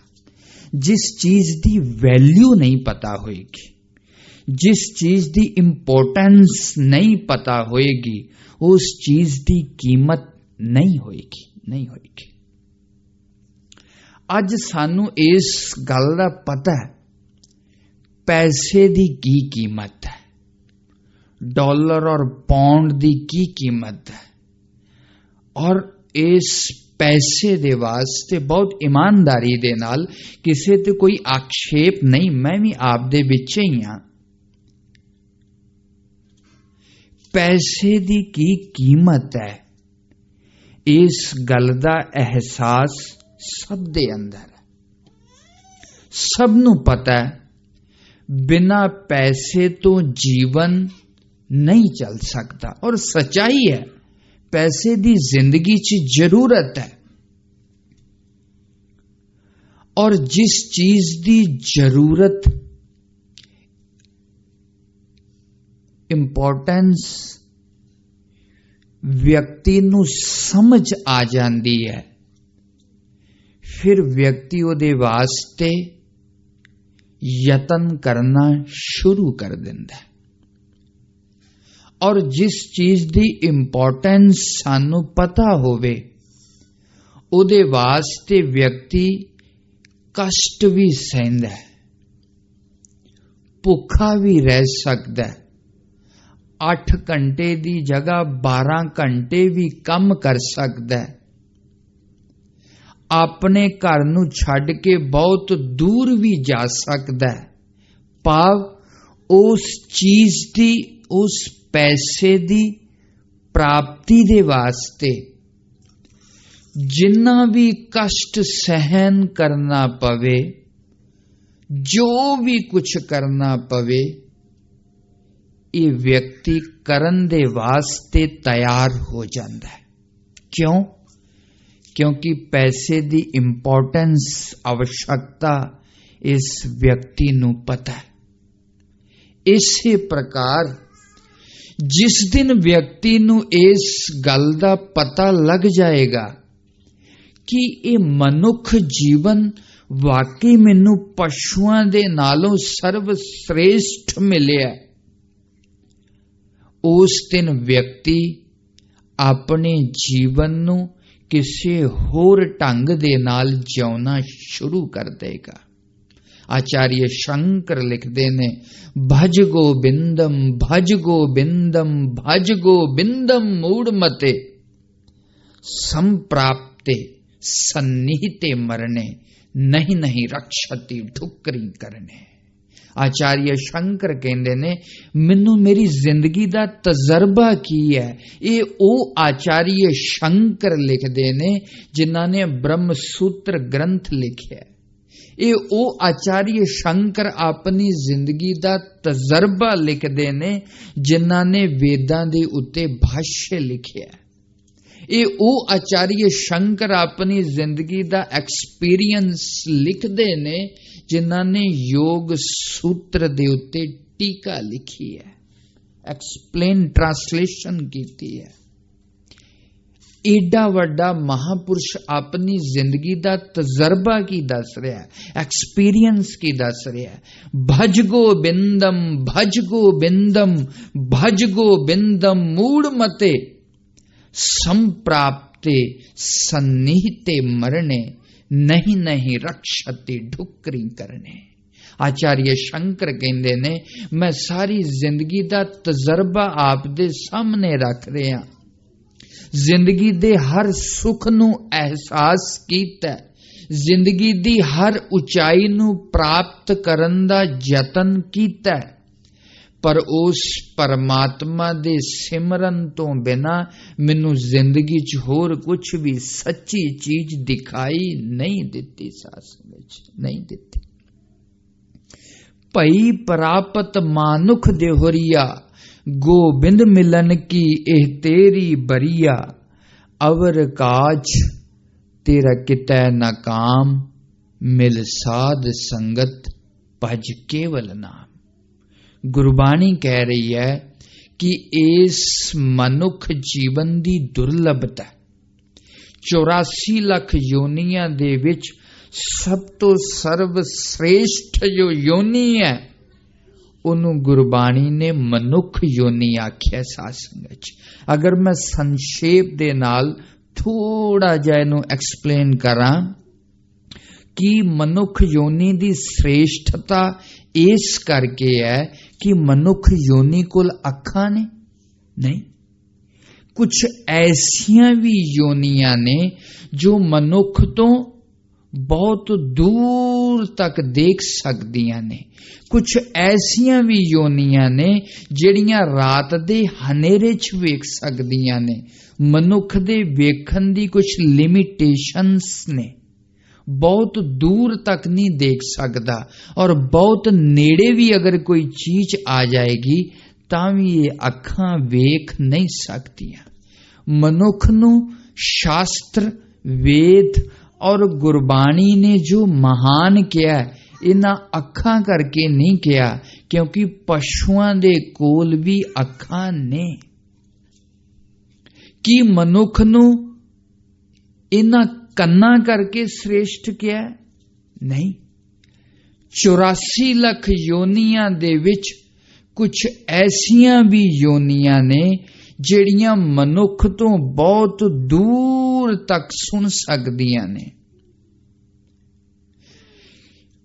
ਜਿਸ ਚੀਜ਼ ਦੀ ਵੈਲਿਊ ਨਹੀਂ ਪਤਾ ਹੋਏਗੀ, ਜਿਸ ਚੀਜ਼ ਦੀ ਇੰਪੋਰਟੈਂਸ ਨਹੀਂ ਪਤਾ ਹੋਏਗੀ, ਉਸ ਚੀਜ਼ ਦੀ ਕੀਮਤ ਨਹੀਂ ਹੋਏਗੀ, ਨਹੀਂ ਹੋਏਗੀ। ਅੱਜ ਸਾਨੂੰ ਇਸ ਗੱਲ ਦਾ ਪਤਾ ਹੈ ਪੈਸੇ ਦੀ ਕੀ ਕੀਮਤ ਹੈ, ਡਾਲਰ ਔਰ ਪੌਂਡ ਦੀ ਕੀ ਕੀਮਤ ਹੈ, ਔਰ ਇਸ ਪੈਸੇ ਦੇ ਵਾਸਤੇ ਬਹੁਤ ਇਮਾਨਦਾਰੀ ਦੇ ਨਾਲ, ਕਿਸੇ ਤੇ ਕੋਈ ਆਖੇਪ ਨਹੀਂ, ਮੈਂ ਵੀ ਆਪ ਦੇ ਵਿੱਚ ਹੀ ਹਾਂ, ਪੈਸੇ ਦੀ ਕੀ ਕੀਮਤ ਹੈ, ਇਸ ਗੱਲ ਦਾ ਅਹਿਸਾਸ ਸਭ ਦੇ ਅੰਦਰ ਹੈ। ਸਭ ਨੂੰ ਪਤਾ ਹੈ ਬਿਨਾਂ ਪੈਸੇ ਤੋਂ ਜੀਵਨ ਨਹੀਂ ਚੱਲ ਸਕਦਾ, ਔਰ ਸੱਚਾਈ ਹੈ ਪੈਸੇ ਦੀ ਜ਼ਿੰਦਗੀ 'ਚ ਜ਼ਰੂਰਤ ਹੈ। ਔਰ ਜਿਸ ਚੀਜ਼ ਦੀ ਜ਼ਰੂਰਤ, ਇੰਪੋਰਟੈਂਸ ਵਿਅਕਤੀ ਨੂੰ ਸਮਝ ਆ ਜਾਂਦੀ ਹੈ, ਫਿਰ ਵਿਅਕਤੀ ਉਹਦੇ ਵਾਸਤੇ ਯਤਨ ਕਰਨਾ ਸ਼ੁਰੂ ਕਰ ਦਿੰਦਾ ਹੈ। ਔਰ ਜਿਸ ਚੀਜ਼ ਦੀ ਇੰਪੋਰਟੈਂਸ ਸਾਨੂੰ ਪਤਾ ਹੋਵੇ, ਉਹਦੇ ਵਾਸਤੇ ਵਿਅਕਤੀ ਕਸ਼ਟ ਵੀ ਸਹਿੰਦਾ ਹੈ, ਭੁੱਖਾ ਵੀ ਰਹਿ ਸਕਦਾ ਹੈ, 8 ਘੰਟੇ ਦੀ ਜਗ੍ਹਾ 12 ਘੰਟੇ ਵੀ ਕੰਮ ਕਰ ਸਕਦਾ ਹੈ, ਆਪਣੇ ਘਰ ਨੂੰ ਛੱਡ ਕੇ ਬਹੁਤ ਦੂਰ ਵੀ ਜਾ ਸਕਦਾ ਹੈ। ਭਾਵ ਉਸ ਚੀਜ਼ ਦੀ, ਉਸ ਪੈਸੇ ਦੀ ਪ੍ਰਾਪਤੀ ਦੇ ਵਾਸਤੇ ਜਿੰਨਾ ਵੀ ਕਸ਼ਟ ਸਹਿਨ ਕਰਨਾ ਪਵੇ, ਜੋ ਵੀ ਕੁਝ ਕਰਨਾ ਪਵੇ, ਇਹ ਵਿਅਕਤੀ ਕਰਨ ਦੇ ਵਾਸਤੇ ਤਿਆਰ ਹੋ ਜਾਂਦਾ ਹੈ। ਕਿਉਂ? ਕਿਉਂਕਿ ਪੈਸੇ ਦੀ ਇੰਪੋਰਟੈਂਸ, आवश्यकता ਇਸ ਵਿਅਕਤੀ ਨੂੰ ਪਤਾ ਹੈ। ਇਸੇ ਪ੍ਰਕਾਰ ਜਿਸ ਦਿਨ ਵਿਅਕਤੀ ਨੂੰ ਇਸ ਗੱਲ ਦਾ ਪਤਾ ਲੱਗ ਜਾਏਗਾ ਕਿ ਇਹ ਮਨੁੱਖ ਜੀਵਨ ਵਾਕਈ ਮੈਨੂੰ ਪਸ਼ੂਆਂ ਦੇ ਨਾਲੋਂ ਸਰਵ ਸ੍ਰੇਸ਼ਟ ਮਿਲਿਆ, ਉਸ ਦਿਨ ਵਿਅਕਤੀ ਆਪਣੇ ਜੀਵਨ ਨੂੰ ਕਿਸੇ ਹੋਰ ਢੰਗ ਦੇ ਨਾਲ ਜਿਉਣਾ ਸ਼ੁਰੂ ਕਰ ਦੇਗਾ। ਆਚਾਰੀਆ ਸ਼ੰਕਰ ਲਿਖਦੇ ਨੇ, ਭਜ ਗੋਬਿੰਦਮ ਭਜ ਗੋਬਿੰਦਮ ਭਜ ਗੋਬਿੰਦਮ ਮੂੜ ਮਤੇ ਸੰਪ੍ਰਾਪਤੇ ਸੰਨੀਹਤੇ ਮਰਨੇ ਨਹੀਂ ਨਹੀਂ ਰਕਸ਼ਤੀ ਠੁਕਰੀ ਕਰਨੇ। ਆਚਾਰੀਆ ਸ਼ੰਕਰ ਕਹਿੰਦੇ ਨੇ, ਮੈਨੂੰ ਮੇਰੀ ਜ਼ਿੰਦਗੀ ਦਾ ਤਜਰਬਾ ਕੀ ਹੈ। ਇਹ ਉਹ ਆਚਾਰੀਆ ਸ਼ੰਕਰ ਲਿਖਦੇ ਨੇ ਜਿਨ੍ਹਾਂ ਨੇ ਬ੍ਰਹਮ ਸੂਤਰ ਗ੍ਰੰਥ ਲਿਖਿਆ। ਇਹ ਉਹ ਆਚਾਰੀਆ ਸ਼ੰਕਰ ਆਪਣੀ ਜ਼ਿੰਦਗੀ ਦਾ ਤਜਰਬਾ ਲਿਖਦੇ ਨੇ ਜਿਨ੍ਹਾਂ ਨੇ ਵੇਦਾਂ ਦੇ ਉੱਤੇ ਭਾਸ਼ਯ ਲਿਖਿਆ। ਇਹ ਉਹ ਆਚਾਰੀਆ ਸ਼ੰਕਰ ਆਪਣੀ ਜ਼ਿੰਦਗੀ ਦਾ ਐਕਸਪੀਰੀਅੰਸ ਲਿਖਦੇ ਨੇ ਜਿਨ੍ਹਾਂ ਨੇ ਯੋਗ ਸੂਤਰ ਦੇ ਉੱਤੇ ਟੀਕਾ ਲਿਖੀ ਹੈ, ਐਕਸਪਲੇਨ ਟ੍ਰਾਂਸਲੇਸ਼ਨ ਕੀਤੀ ਹੈ। ਏਡਾ ਵੱਡਾ ਮਹਾਪੁਰਸ਼ ਆਪਣੀ ਜ਼ਿੰਦਗੀ ਦਾ ਤਜਰਬਾ ਕੀ ਦੱਸ ਰਿਹਾ ਹੈ, ਐਕਸਪੀਰੀਅੰਸ ਕੀ ਦੱਸ ਰਿਹਾ ਹੈ। ਭਜ ਗੋਬਿੰਦਮ ਭਜ ਗੋਬਿੰਦਮ ਭਜ ਗੋਬਿੰਦਮ ਮੂੜ ਮਤੇ ਸੰਪ੍ਰਾਪਤੇ ਸੰਨੀਹਤੇ ਮਰਨੇ ਨਹੀਂ ਨਹੀਂ ਰਕਸ਼ਤੀ ਢੁਕਰੀ ਕਰਨੇ। ਆਚਾਰੀਆ ਸ਼ੰਕਰ ਕਹਿੰਦੇ ਨੇ, ਮੈਂ ਸਾਰੀ ਜ਼ਿੰਦਗੀ ਦਾ ਤਜਰਬਾ ਆਪ ਦੇ ਸਾਹਮਣੇ ਰੱਖ ਰਿਹਾ। ਜ਼ਿੰਦਗੀ ਦੇ ਹਰ ਸੁੱਖ ਨੂੰ ਅਹਿਸਾਸ ਕੀਤਾ, ਜ਼ਿੰਦਗੀ ਦੀ ਹਰ ਉਚਾਈ ਨੂੰ ਪ੍ਰਾਪਤ ਕਰਨ ਦਾ ਯਤਨ ਕੀਤਾ, ਪਰ ਉਸ ਪਰਮਾਤਮਾ ਦੇ ਸਿਮਰਨ ਤੋਂ ਬਿਨਾ ਮੈਨੂੰ ਜ਼ਿੰਦਗੀ 'ਚ ਹੋਰ ਕੁਝ ਵੀ ਸੱਚੀ ਚੀਜ਼ ਦਿਖਾਈ ਨਹੀਂ ਦਿੱਤੀ, ਸਾਸਨ ਵਿੱਚ ਨਹੀਂ ਦਿੱਤੀ। ਭਈ ਪ੍ਰਾਪਤ ਮਾਨੁਖ ਦੇਹੁਰੀਆ ਗੋਬਿੰਦ ਮਿਲਨ ਕੀ ਇਹ ਤੇਰੀ ਬਰੀਆ ਅਵਰ ਕਾਜ ਤੇਰਾ ਕਿਤੈ ਨਾ ਕਾਮ ਮਿਲ ਸਾਧ ਸੰਗਤ ਭਜ ਕੇਵਲ ਨਾਮ। ਗੁਰਬਾਣੀ ਕਹਿ ਰਹੀ ਹੈ ਕਿ ਇਸ ਮਨੁੱਖ ਜੀਵਨ ਦੀ ਦੁਰਲਭਤਾ 84 ਲੱਖ ਯੋਨੀਆਂ ਦੇ ਵਿੱਚ ਸਭ ਤੋਂ ਸਰਵ ਸ੍ਰੇਸ਼ਟ ਜੋ ਯੋਨੀ ਹੈ ਉਹਨੂੰ ਗੁਰਬਾਣੀ ਨੇ ਮਨੁੱਖ ਯੋਨੀ ਆਖਿਆ। ਸਾਸੰਗ ਵਿੱਚ ਅਗਰ ਮੈਂ ਸੰਖੇਪ ਦੇ ਨਾਲ ਥੋੜਾ ਜਿਹਾ ਇਹਨੂੰ ਐਕਸਪਲੇਨ ਕਰਾਂ ਕਿ ਮਨੁੱਖ ਯੋਨੀ ਦੀ ਸ੍ਰੇਸ਼ਟਤਾ ਇਸ ਕਰਕੇ ਹੈ ਕਿ ਮਨੁੱਖ ਯੋਨੀ ਕੋਲ ਅੱਖਾਂ ਨੇ ਨਹੀਂ, ਕੁਝ ਐਸੀਆਂ ਵੀ ਯੋਨੀਆਂ ਨੇ ਜੋ ਮਨੁੱਖ ਤੋਂ ਬਹੁਤ ਦੂਰ ਤੱਕ ਦੇਖ ਸਕਦੀਆਂ ਨੇ, ਕੁਝ ਐਸੀਆਂ ਵੀ ਯੋਨੀਆਂ ਨੇ ਜਿਹੜੀਆਂ ਰਾਤ ਦੇ ਹਨੇਰੇ 'ਚ ਵੇਖ ਸਕਦੀਆਂ ਨੇ। ਮਨੁੱਖ ਦੇ ਵੇਖਣ ਦੀ ਕੁਝ ਲਿਮਿਟੇਸ਼ਨਸ ਨੇ, ਬਹੁਤ ਦੂਰ ਤੱਕ ਨਹੀਂ ਦੇਖ ਸਕਦਾ ਔਰ ਬਹੁਤ ਨੇੜੇ ਵੀ ਅਗਰ ਕੋਈ ਚੀਜ਼ ਆ ਜਾਏਗੀ ਤਾਂ ਵੀ ਇਹ ਅੱਖਾਂ ਵੇਖ ਨਹੀਂ ਸਕਦੀਆਂ। ਮਨੁੱਖ ਨੂੰ ਸ਼ਾਸਤਰ, ਵੇਦ ਔਰ ਗੁਰਬਾਣੀ ਨੇ ਜੋ ਮਹਾਨ ਕਿਹਾ ਇਹਨਾਂ ਅੱਖਾਂ ਕਰਕੇ ਨਹੀਂ ਕਿਹਾ, ਕਿਉਂਕਿ ਪਸ਼ੂਆਂ ਦੇ ਕੋਲ ਵੀ ਅੱਖਾਂ ਨੇ। ਕੀ ਮਨੁੱਖ ਨੂੰ ਇਹਨਾਂ ਕੰਨਾਂ ਕਰਕੇ ਸ੍ਰੇਸ਼ਟ ਕਿਹਾ? ਨਹੀਂ। 84 ਲੱਖ ਯੋਨੀਆਂ ਦੇ ਵਿੱਚ ਕੁਝ ਐਸੀਆਂ ਵੀ ਯੋਨੀਆਂ ਨੇ ਜਿਹੜੀਆਂ ਮਨੁੱਖ ਤੋਂ ਬਹੁਤ ਦੂਰ ਤੱਕ ਸੁਣ ਸਕਦੀਆਂ ਨੇ।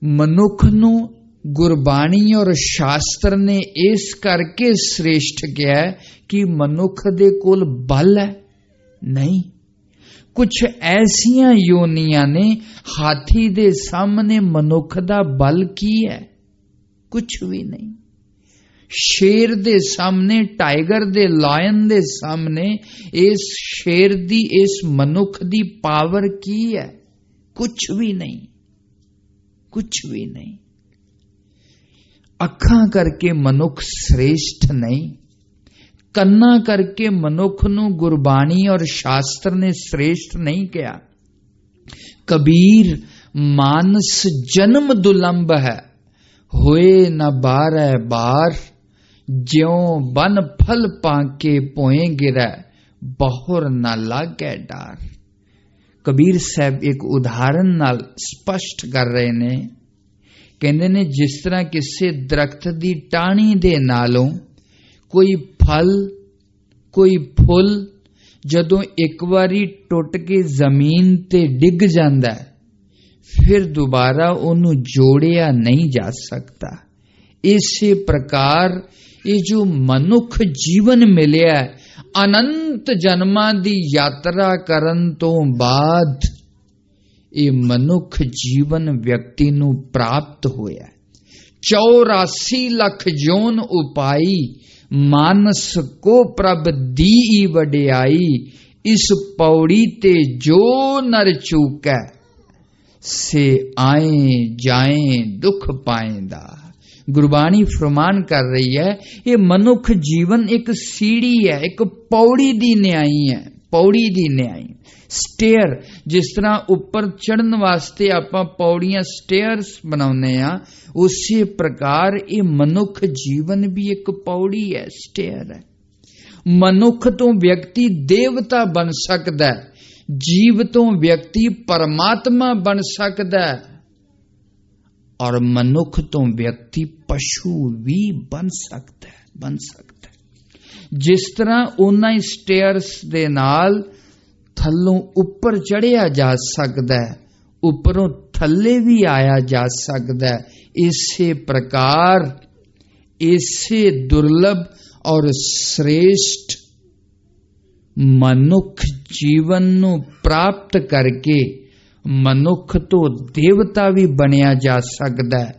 ਮਨੁੱਖ ਨੂੰ ਗੁਰਬਾਣੀ ਔਰ ਸ਼ਾਸਤਰ ਨੇ ਇਸ ਕਰਕੇ ਸ੍ਰੇਸ਼ਟ ਕਿਹਾ ਕਿ ਮਨੁੱਖ ਦੇ ਕੋਲ ਬਲ ਹੈ ਨਹੀਂ। ਕੁਝ ਐਸੀਆਂ ਯੋਨੀਆਂ ਨੇ, ਹਾਥੀ ਦੇ ਸਾਹਮਣੇ ਮਨੁੱਖ ਦਾ ਬਲ ਕੀ ਹੈ? ਕੁਝ ਵੀ ਨਹੀਂ। ਸ਼ੇਰ ਦੇ ਸਾਹਮਣੇ, ਟਾਈਗਰ ਦੇ, ਲਾਇਨ ਦੇ ਸਾਹਮਣੇ ਇਸ ਸ਼ੇਰ ਦੀ, ਇਸ ਮਨੁੱਖ ਦੀ ਪਾਵਰ ਕੀ ਹੈ? ਕੁਝ ਵੀ ਨਹੀਂ, ਕੁਝ ਵੀ ਨਹੀਂ। ਅੱਖਾਂ ਕਰਕੇ ਮਨੁੱਖ ਸ੍ਰੇਸ਼ਟ ਨਹੀਂ, ਕੰਨਾਂ ਕਰਕੇ ਮਨੁੱਖ ਨੂੰ ਗੁਰਬਾਣੀ ਔਰ ਸ਼ਾਸਤਰ ਨੇ ਸ੍ਰੇਸ਼ਟ ਨਹੀਂ ਕਿਹਾ। ਕਬੀਰ ਮਾਨਸ ਜਨਮ ਦੁਲੰਭ ਹੈ, ਹੋਏ ਨਾ ਬਾਰੈ ਬਾਰ, ਜਿਉ ਬਨ ਫਲ ਪਾਕੇ ਪੋਏ ਗਿਰੈ, ਬਹੁਰ ਨਾ ਲਾਗੈ ਡਾਰ। ਕਬੀਰ ਸਾਹਿਬ ਇੱਕ ਉਦਾਹਰਨ ਨਾਲ ਸਪਸ਼ਟ ਕਰ ਰਹੇ ਨੇ। ਕਹਿੰਦੇ ਨੇ ਜਿਸ ਤਰ੍ਹਾਂ ਕਿਸੇ ਦਰਖਤ ਦੀ ਟਾਹਣੀ ਦੇ ਨਾਲੋਂ ਕੋਈ फल कोई फुल जदों एक बारी टुट के जमीन ते डिग जांदा है, फिर दोबारा उन्हों जोड़िया नहीं जा सकता। इसी प्रकार ये जो मनुख जीवन मिलिया है, अनंत जन्मां दी यात्रा करन तो बाद ये मनुख जीवन व्यक्ति नूं प्राप्त होया। 84 लाख जोन उपाई, मानस को प्रभ दी वडियाई, इस पौड़ी ते जो नर चूकै, से आए जाए दुख पाएंदा। गुरबाणी फरमान कर रही है, ये मनुख जीवन एक सीढ़ी है, एक पौड़ी दी न्याई है, पौड़ी दी न्याई। स्टेयर, जिस तरह ऊपर चढ़न वास्ते आपां पौड़ियां स्टेयर्स बनाउने आ, उसी प्रकार ये मनुख जीवन भी एक पौड़ी है, स्टेयर है। मनुख तो व्यक्ति देवता बन सकदा है, जीव तो व्यक्ति परमात्मा बन सकदा है, और मनुख तो व्यक्ति पशु भी बन सकता है, बन सकता है। जिस तरह उन्हां स्टेयर्स दे नाल थल्लों ऊपर चढ़िया जा सकदा है, उपरों थल्ले भी आया जा सकदा है, इसे प्रकार इसे दुर्लभ और श्रेष्ठ मनुख जीवन नूं प्राप्त करके मनुख तो देवता भी बनिया जा सकदा है,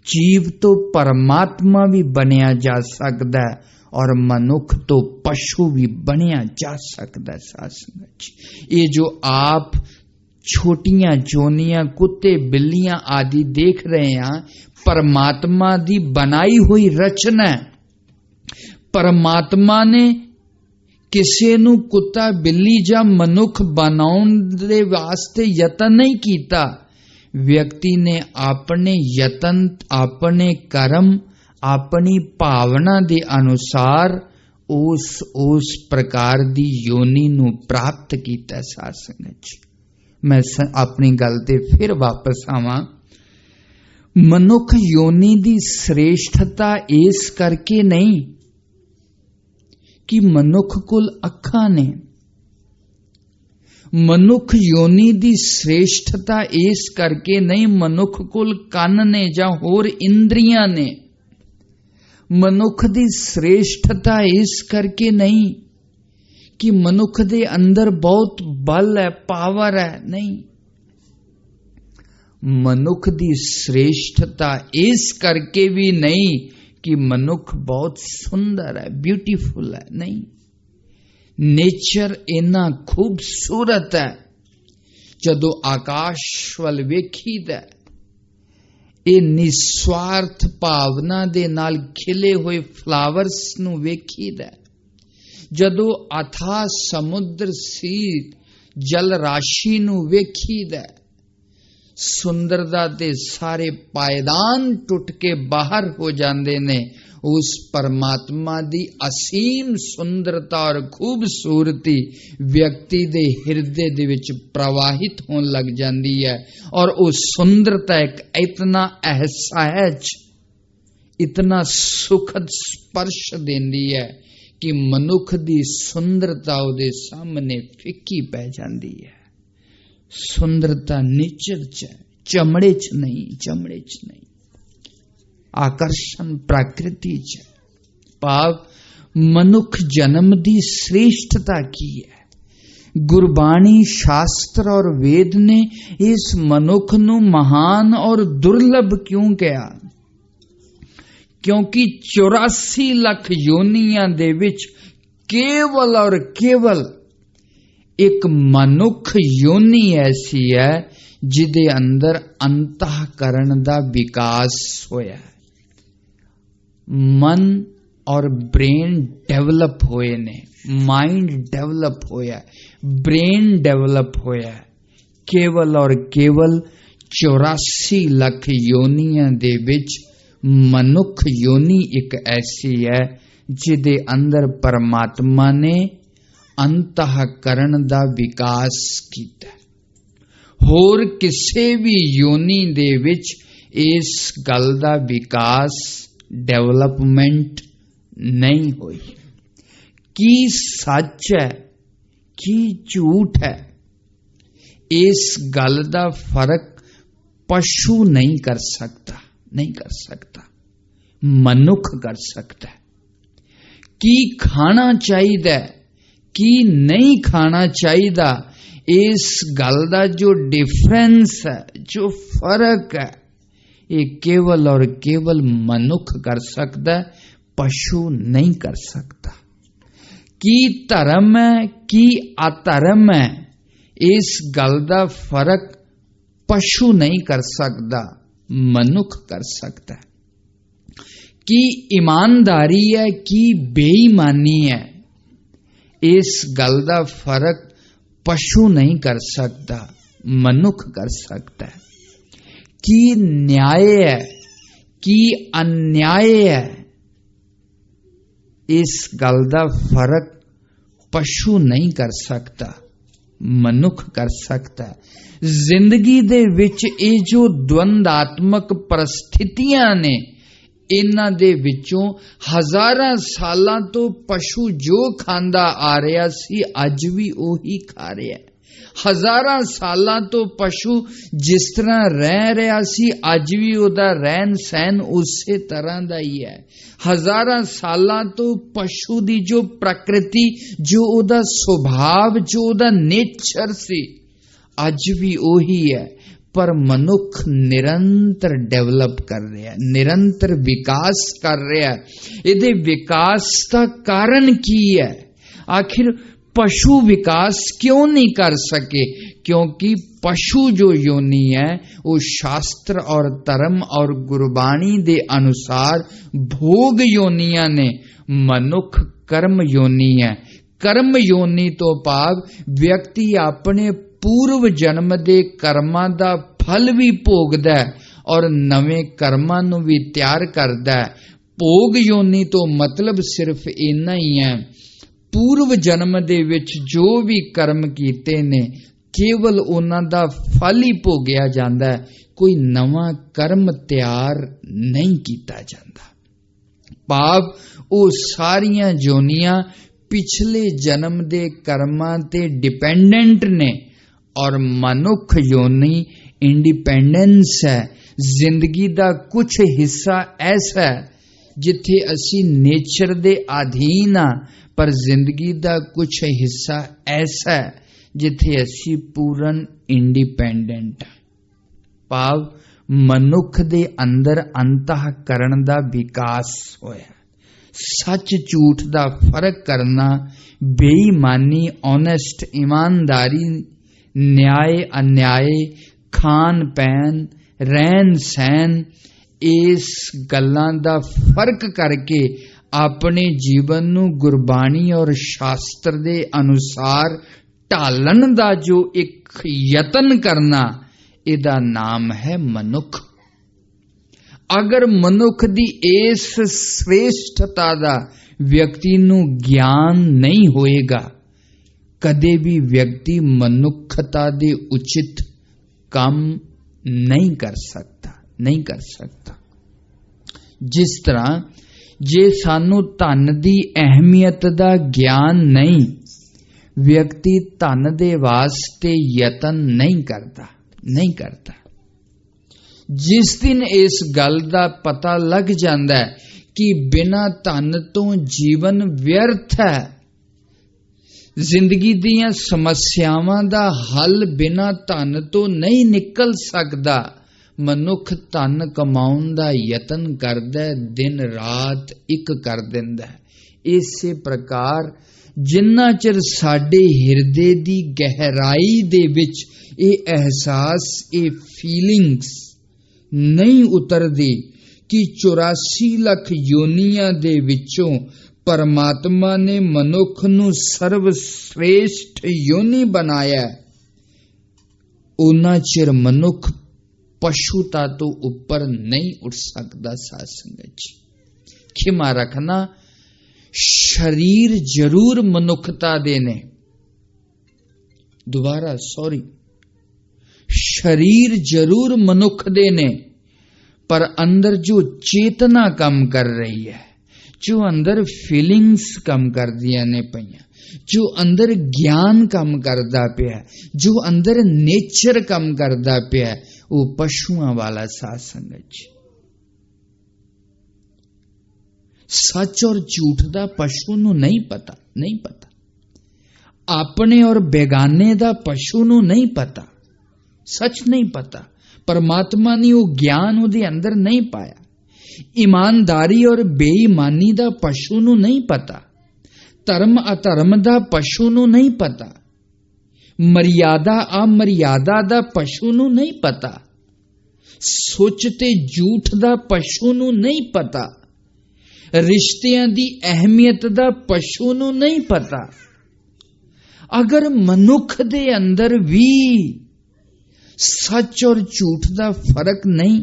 जीव तो परमात्मा भी बनिया जा सकदा है, और मनुख तो पशु भी बनिया जा सकदा है। सासंगत ये जो आप छोटियां जोनियां कुत्ते बिल्लियां आदि देख रहे हैं, परमात्मा दी बनाई हुई रचना है। परमात्मा ने किसी नू कुत्ता बिल्ली जा मनुख बनाउण दे वास्ते यतन नहीं कीता। व्यक्ति ने अपने यतन, अपने कर्म, अपनी भावना दे अनुसार उस प्रकार दी योनि नू प्राप्त कीता। साध संगत जी, मैं अपनी गल ते फिर वापस आवां। मनुख योनि दी श्रेष्ठता इस करके नहीं कि मनुख कोल अखां ने। मनुख योनि दी श्रेष्ठता इस करके नहीं मनुख कोल कंन ने जां होर इंद्रियां ने। मनुख दी श्रेष्ठता इस करके नहीं कि मनुख दे अंदर बहुत बल है, पावर है, नहीं। मनुख दी श्रेष्ठता इस करके भी नहीं कि मनुख बहुत सुंदर है, ब्यूटीफुल है, नहीं। नेचर इन्ना खूबसूरत है, जदों आकाश वल वेखीदा ये निस्वार्थ भावना दे नाल खिले हुए फ्लावर्स नू वेखीदा, जदों अथाह समुद्र सी जल राशि नू वेखीदा, सुंदरता दे सारे पायदान टुट के बाहर हो जाते ने। उस परमात्मा दी असीम सुंदरता और खूबसूरती व्यक्ति दे हृदय दे विच प्रवाहित होने लग जाती है, और उस सुंदरता एक इतना एहसास, इतना सुखद स्पर्श देती है कि मनुख दी सुंदरता उहदे सामने फिक्की पै जाती है। सुंदरता नेचर च, चमड़े च नहीं, चमड़े च नहीं। आकर्षण प्रकृति च। भाव मनुख जन्म दी श्रेष्ठता की है। गुरबाणी, शास्त्र और वेद ने इस मनुख नू महान और दुर्लभ क्यों कहा? क्योंकि 84 लाख योनियां दे विच केवल और केवल एक मनुख योनि ऐसी है जिदे अंदर अंतःकरण दा विकास होया, मन और ब्रेन डेवलप होए ने, माइंड डेवलप होया, ब्रेन डेवलप होया। केवल और केवल 84 लाख योनियां दे विच मनुख योनि एक ऐसी है जिदे अंदर परमात्मा ने अंतःकरण दा विकास कीता। होर किसी भी योनि दे विच इस गल दा विकास, डेवलपमेंट नहीं हुई। ਕੀ ਸੱਚ ਹੈ ਕੀ ਝੂਠ ਹੈ, ਇਸ ਗੱਲ ਦਾ ਫਰਕ ਪਸ਼ੂ ਨਹੀਂ ਕਰ ਸਕਦਾ, ਨਹੀਂ ਕਰ ਸਕਦਾ, ਮਨੁੱਖ ਕਰ ਸਕਦਾ। ਕੀ ਖਾਣਾ ਚਾਹੀਦਾ ਕੀ ਨਹੀਂ ਖਾਣਾ ਚਾਹੀਦਾ, ਇਸ ਗੱਲ ਦਾ ਜੋ ਡਿਫਰੈਂਸ ਹੈ, ਜੋ ਫਰਕ ਹੈ, ਇਹ ਕੇਵਲ ਔਰ ਕੇਵਲ ਮਨੁੱਖ ਕਰ ਸਕਦਾ, ਪਸ਼ੂ ਨਹੀਂ ਕਰ ਸਕਦਾ। ਕੀ ਧਰਮ ਹੈ ਕੀ ਅਧਰਮ ਹੈ, ਇਸ ਗੱਲ ਦਾ ਫਰਕ ਪਸ਼ੂ ਨਹੀਂ ਕਰ ਸਕਦਾ, ਮਨੁੱਖ ਕਰ ਸਕਦਾ। ਕੀ ਇਮਾਨਦਾਰੀ ਹੈ ਕੀ ਬੇਈਮਾਨੀ ਹੈ, ਇਸ ਗੱਲ ਦਾ ਫਰਕ ਪਸ਼ੂ ਨਹੀਂ ਕਰ ਸਕਦਾ, ਮਨੁੱਖ ਕਰ ਸਕਦਾ। ਕੀ ਨਿਆਏ ਹੈ ਕੀ ਅਨਿਆਏ ਹੈ, ਇਸ ਗੱਲ ਦਾ ਫਰਕ ਪਸ਼ੂ ਨਹੀਂ ਕਰ ਸਕਦਾ, ਮਨੁੱਖ ਕਰ ਸਕਦਾ। ਜ਼ਿੰਦਗੀ ਦੇ ਵਿੱਚ ਇਹ ਜੋ ਦਵੰਦਾਤਮਕ ਪਰਿਸਥਿਤੀਆਂ ਨੇ, ਇਹਨਾਂ ਦੇ ਵਿੱਚੋਂ ਹਜ਼ਾਰਾਂ ਸਾਲਾਂ ਤੋਂ ਪਸ਼ੂ ਜੋ ਖਾਂਦਾ ਆ ਰਿਹਾ ਸੀ, ਅੱਜ ਵੀ ਉਹੀ ਖਾ ਰਿਹਾ। ਹਜ਼ਾਰਾਂ ਸਾਲਾਂ ਤੋਂ ਪਸ਼ੂ ਜਿਸ ਤਰ੍ਹਾਂ ਰਹਿ ਰਿਹਾ ਸੀ, ਅੱਜ ਵੀ ਉਹਦਾ ਰਹਿਣ ਸਹਿਣ ਉਸੇ ਤਰ੍ਹਾਂ ਦਾ ਹੀ ਹੈ। ਹਜ਼ਾਰਾਂ ਸਾਲਾਂ ਤੋਂ ਪਸ਼ੂ ਦੀ ਜੋ ਪ੍ਰਕਿਰਤੀ, ਜੋ ਉਹਦਾ ਸੁਭਾਵ, ਜੋ ਉਹਦਾ ਨੇਚਰ ਸੀ, ਅੱਜ ਵੀ ਉਹੀ ਹੈ। ਪਰ ਮਨੁੱਖ ਨਿਰੰਤਰ ਡਿਵੈਲਪ ਕਰ ਰਿਹਾ, ਨਿਰੰਤਰ ਵਿਕਾਸ ਕਰ ਰਿਹਾ। ਇਹਦੇ ਵਿਕਾਸ ਦਾ ਕਾਰਨ ਕੀ ਹੈ? ਆਖਿਰ ਪਸ਼ੂ ਵਿਕਾਸ ਕਿਉਂ ਨਹੀਂ ਕਰ ਸਕੇ? ਕਿਉਂਕਿ ਪਸ਼ੂ ਜੋ ਯੋਨੀ ਹੈ, ਉਹ ਸ਼ਾਸਤਰ ਔਰ ਧਰਮ ਔਰ ਗੁਰਬਾਣੀ ਦੇ ਅਨੁਸਾਰ ਭੋਗ ਯੋਨੀਆਂ ਨੇ। ਮਨੁੱਖ ਕਰਮ ਯੋਨੀ ਹੈ। ਕਰਮ ਯੋਨੀ ਤੋਂ ਭਾਵ ਵਿਅਕਤੀ ਆਪਣੇ ਪੂਰਵ ਜਨਮ ਦੇ ਕਰਮਾਂ ਦਾ ਫਲ ਵੀ ਭੋਗਦਾ ਔਰ ਨਵੇਂ ਕਰਮਾਂ ਨੂੰ ਵੀ ਤਿਆਰ ਕਰਦਾ। ਭੋਗ ਯੋਨੀ ਤੋਂ ਮਤਲਬ ਸਿਰਫ ਇੰਨਾ ਹੀ ਹੈ, ਪੂਰਵ ਜਨਮ ਦੇ ਵਿੱਚ ਜੋ ਵੀ ਕਰਮ ਕੀਤੇ ਨੇ, ਕੇਵਲ ਉਹਨਾਂ ਦਾ ਫਲ ਹੀ ਭੋਗਿਆ ਜਾਂਦਾ, ਕੋਈ ਨਵਾਂ ਕਰਮ ਤਿਆਰ ਨਹੀਂ ਕੀਤਾ ਜਾਂਦਾ। ਭਾਵ ਉਹ ਸਾਰੀਆਂ ਜੋਨੀਆਂ ਪਿਛਲੇ ਜਨਮ ਦੇ ਕਰਮਾਂ ਤੇ ਡਿਪੈਂਡੈਂਟ ਨੇ ਔਰ ਮਨੁੱਖ ਯੋਨੀ ਇੰਡੀਪੈਂਡੈਂਸ ਹੈ। ਜ਼ਿੰਦਗੀ ਦਾ ਕੁਝ ਹਿੱਸਾ ਐਸਾ ਹੈ ਜਿੱਥੇ ਅਸੀਂ ਨੇਚਰ ਦੇ ਅਧੀਨ ਆ, ਪਰ ਜ਼ਿੰਦਗੀ ਦਾ ਕੁਝ ਹਿੱਸਾ ਐਸਾ ਹੈ ਜਿੱਥੇ ਅਸੀਂ ਪੂਰਨ ਇੰਡੀਪੈਂਡੈਂਟ ਹਾਂ। ਭਾਵ ਮਨੁੱਖ ਦੇ ਅੰਦਰ ਅੰਤःਕਰਣ ਦਾ ਵਿਕਾਸ ਹੋਇਆ। ਸੱਚ ਝੂਠ ਦਾ ਫਰਕ ਕਰਨਾ, ਬੇਈਮਾਨੀ, ਓਨੈਸਟ, ਇਮਾਨਦਾਰੀ, ਨਿਆਏ ਅਨਿਆਏ, ਖਾਣ ਪੈਣ, ਰਹਿਣ ਸਹਿਣ, ਇਸ ਗੱਲਾਂ ਦਾ ਫਰਕ ਕਰਕੇ ਆਪਣੇ ਜੀਵਨ ਨੂੰ ਗੁਰਬਾਣੀ ਔਰ ਸ਼ਾਸਤਰ ਦੇ ਅਨੁਸਾਰ ਢਾਲਣ ਦਾ ਜੋ ਇੱਕ ਯਤਨ ਕਰਨਾ, ਇਹਦਾ ਨਾਮ ਹੈ ਮਨੁੱਖ। ਅਗਰ ਮਨੁੱਖ ਦੀ ਇਸ ਸ੍ਰੇਸ਼ਟਤਾ ਦਾ ਵਿਅਕਤੀ ਨੂੰ ਗਿਆਨ ਨਹੀਂ ਹੋਏਗਾ, ਕਦੇ ਵੀ ਵਿਅਕਤੀ ਮਨੁੱਖਤਾ ਦੇ ਉਚਿਤ ਕੰਮ ਨਹੀਂ ਕਰ ਸਕਦਾ, ਨਹੀਂ ਕਰ ਸਕਦਾ। ਜਿਸ ਤਰ੍ਹਾਂ ਜੇ ਸਾਨੂੰ ਧਨ ਦੀ ਅਹਿਮੀਅਤ ਦਾ ਗਿਆਨ ਨਹੀਂ, ਵਿਅਕਤੀ ਧਨ ਦੇ ਵਾਸਤੇ ਯਤਨ ਨਹੀਂ ਕਰਦਾ, ਨਹੀਂ ਕਰਦਾ। ਜਿਸ ਦਿਨ ਇਸ ਗੱਲ ਦਾ ਪਤਾ ਲੱਗ ਜਾਂਦਾ ਹੈ ਕਿ ਬਿਨਾਂ ਧਨ ਤੋਂ ਜੀਵਨ ਵਿਅਰਥ ਹੈ, ਜ਼ਿੰਦਗੀ ਦੀਆਂ ਸਮੱਸਿਆਵਾਂ ਦਾ ਹੱਲ ਬਿਨਾਂ ਧਨ ਤੋਂ ਨਹੀਂ ਨਿਕਲ ਸਕਦਾ, ਮਨੁੱਖ ਧਨ ਕਮਾਉਣ ਦਾ ਯਤਨ ਕਰਦਾ, ਦਿਨ ਰਾਤ ਇੱਕ ਕਰ ਦਿੰਦਾ। ਇਸੇ ਪ੍ਰਕਾਰ ਜਿੰਨਾ ਚਿਰ ਸਾਡੇ ਹਿਰਦੇ ਦੀ ਗਹਿਰਾਈ ਦੇ ਵਿੱਚ ਇਹ ਅਹਿਸਾਸ, ਇਹ ਫੀਲਿੰਗਸ ਨਹੀਂ ਉਤਰਦੀ ਕਿ 84 ਲੱਖ ਯੋਨੀਆਂ ਦੇ ਵਿੱਚੋਂ ਪਰਮਾਤਮਾ ਨੇ ਮਨੁੱਖ ਨੂੰ ਸਰਵ ਸ੍ਰੇਸ਼ਟ ਯੋਨੀ ਬਣਾਇਆ, ਉਹਨਾਂ ਚਿਰ ਮਨੁੱਖ ਪਸ਼ੂਤਾ ਤੋਂ ਉੱਪਰ ਨਹੀਂ ਉੱਠ ਸਕਦਾ। ਸਾਧ ਸੰਗਤ ਜੀ, ਖਿਮਾ ਰੱਖਣਾ, ਸ਼ਰੀਰ ਜ਼ਰੂਰ ਮਨੁੱਖਤਾ ਦੇ ਨੇ, ਦੁਬਾਰਾ ਸ਼ਰੀਰ ਜ਼ਰੂਰ ਮਨੁੱਖ ਦੇ ਨੇ, ਪਰ ਅੰਦਰ ਜੋ ਚੇਤਨਾ ਕੰਮ ਕਰ ਰਹੀ ਹੈ, जो अंदर फीलिंग्स कम करदियां ने पईयां, जो अंदर ज्ञान कम करदा पिया, जो अंदर नेचर कम करदा पिया, वो पशुआं वाला साध संगत। सच और झूठ दा पशु नूं नहीं पता, नहीं पता। अपने और बेगाने दा पशु नूं नहीं पता, सच नहीं पता। परमात्मा ने वो ज्ञान उहदे अंदर नहीं पाया। ईमानदारी और बेईमानी दा पशु नूं नहीं पता, धर्म अधर्म दा पशु नूं नहीं पता, मर्यादा अमर्यादा दा पशु नूं नहीं पता, सच ते झूठ दा पशु नूं नहीं पता, रिश्तियां दी अहमियत दा पशु नूं नहीं पता। अगर मनुख दे अंदर भी सच और झूठ दा फर्क नहीं,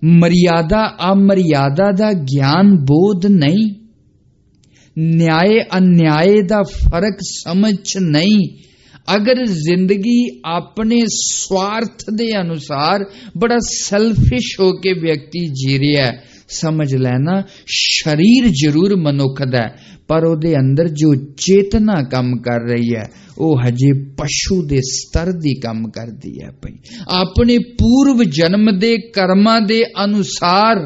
मर्यादा अमर्यादा दा ज्ञान बोध नहीं, न्याय अन्याय दा फर्क समझ नहीं, अगर जिंदगी अपने स्वार्थ दे अनुसार बड़ा सेल्फिश होके व्यक्ति जी रहा है, समझ लेना शरीर जरूर मनुख दा है, पर उहदे अंदर जो चेतना कम कर रही है वो हजे पशु दे स्तर दी कम करदी है पई। अपने पूर्व जन्म दे कर्मां दे अनुसार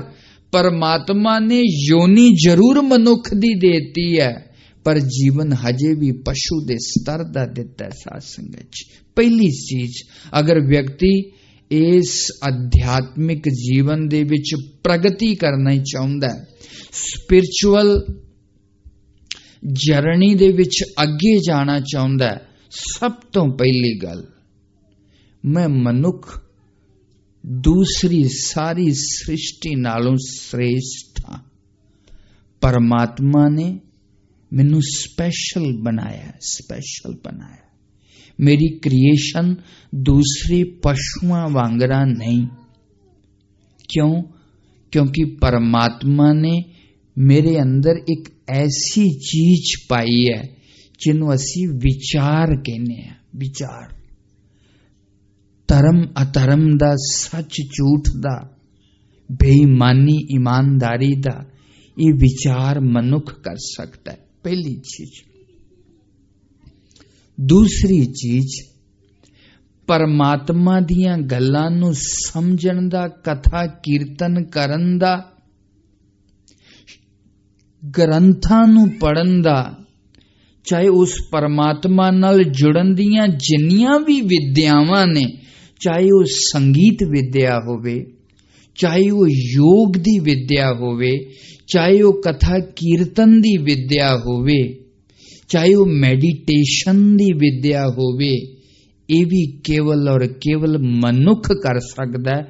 परमात्मा ने योनि जरूर मनुख दी देती है, पर जीवन हजे भी पशु दे स्तर दा दिता है। साध संगत पहली चीज, अगर व्यक्ति इस आध्यात्मिक जीवन दे विच प्रगति करना चाहुंदा है, स्पिरिचुअल जर्नी दे विच अगे जाना चाहुंदा है, सब तो पहली गल, मैं मनुख दूसरी सारी सृष्टि नालों श्रेष्ठ हाँ। परमात्मा ने मैनू स्पेशल बनाया, स्पेशल बनाया। मेरी क्रिएशन दूसरे पशुआं वांगरा नहीं। क्यों? क्योंकि परमात्मा ने मेरे अंदर एक ऐसी चीज पाई है जिन्हों असी विचार कहने हैं। विचार, धर्म अधर्म दा, सच झूठ दा, बेईमानी ईमानदारी दा, ये विचार मनुख कर सकता है, पहली चीज। दूसरी चीज, परमात्मा दियां गल्लां नूं समझण दा, कथा कीर्तन करन दा, ग्रंथां नूं पढ़न दा, चाहे उस परमात्मा नाल जुड़न दियां जिन्नियां भी विद्यावां ने, चाहे वो संगीत विद्या होवे, चाहे वो योग दी विद्या होवे, चाहे वो कथा कीर्तन दी विद्या होवे, चाहे वो मेडिटेशन दी विद्या होवे, ये भी केवल और केवल मनुख कर सकता है,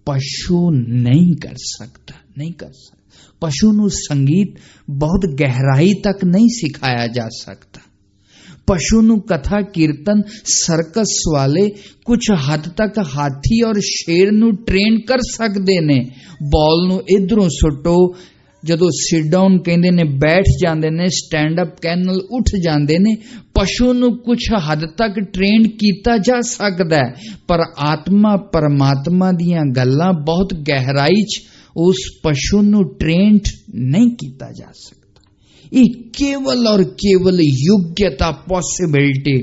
पशु नहीं कर सकता, नहीं कर सकता। पशु नूं संगीत बहुत गहराई तक नहीं सिखाया जा सकता। पशु नूं कथा कीर्तन सर्कस वाले कुछ हद तक हाथी और शेर नूं ट्रेन कर सकते ने। बॉल नूं इधरों सुटो, जदों सिट डाउन कहंदे ने बैठ जांदे ने, स्टैंड अप कहण नाल उठ जांदे ने। पशु नूं कुछ हद तक ट्रेन किया जा सकदा है, पर आत्मा परमात्मा दियां गल्लां बहुत गहराई च उस पशु नूं ट्रेंड नहीं किया जा सकता। ये केवल और केवल योग्यता, पॉसिबिलिटी,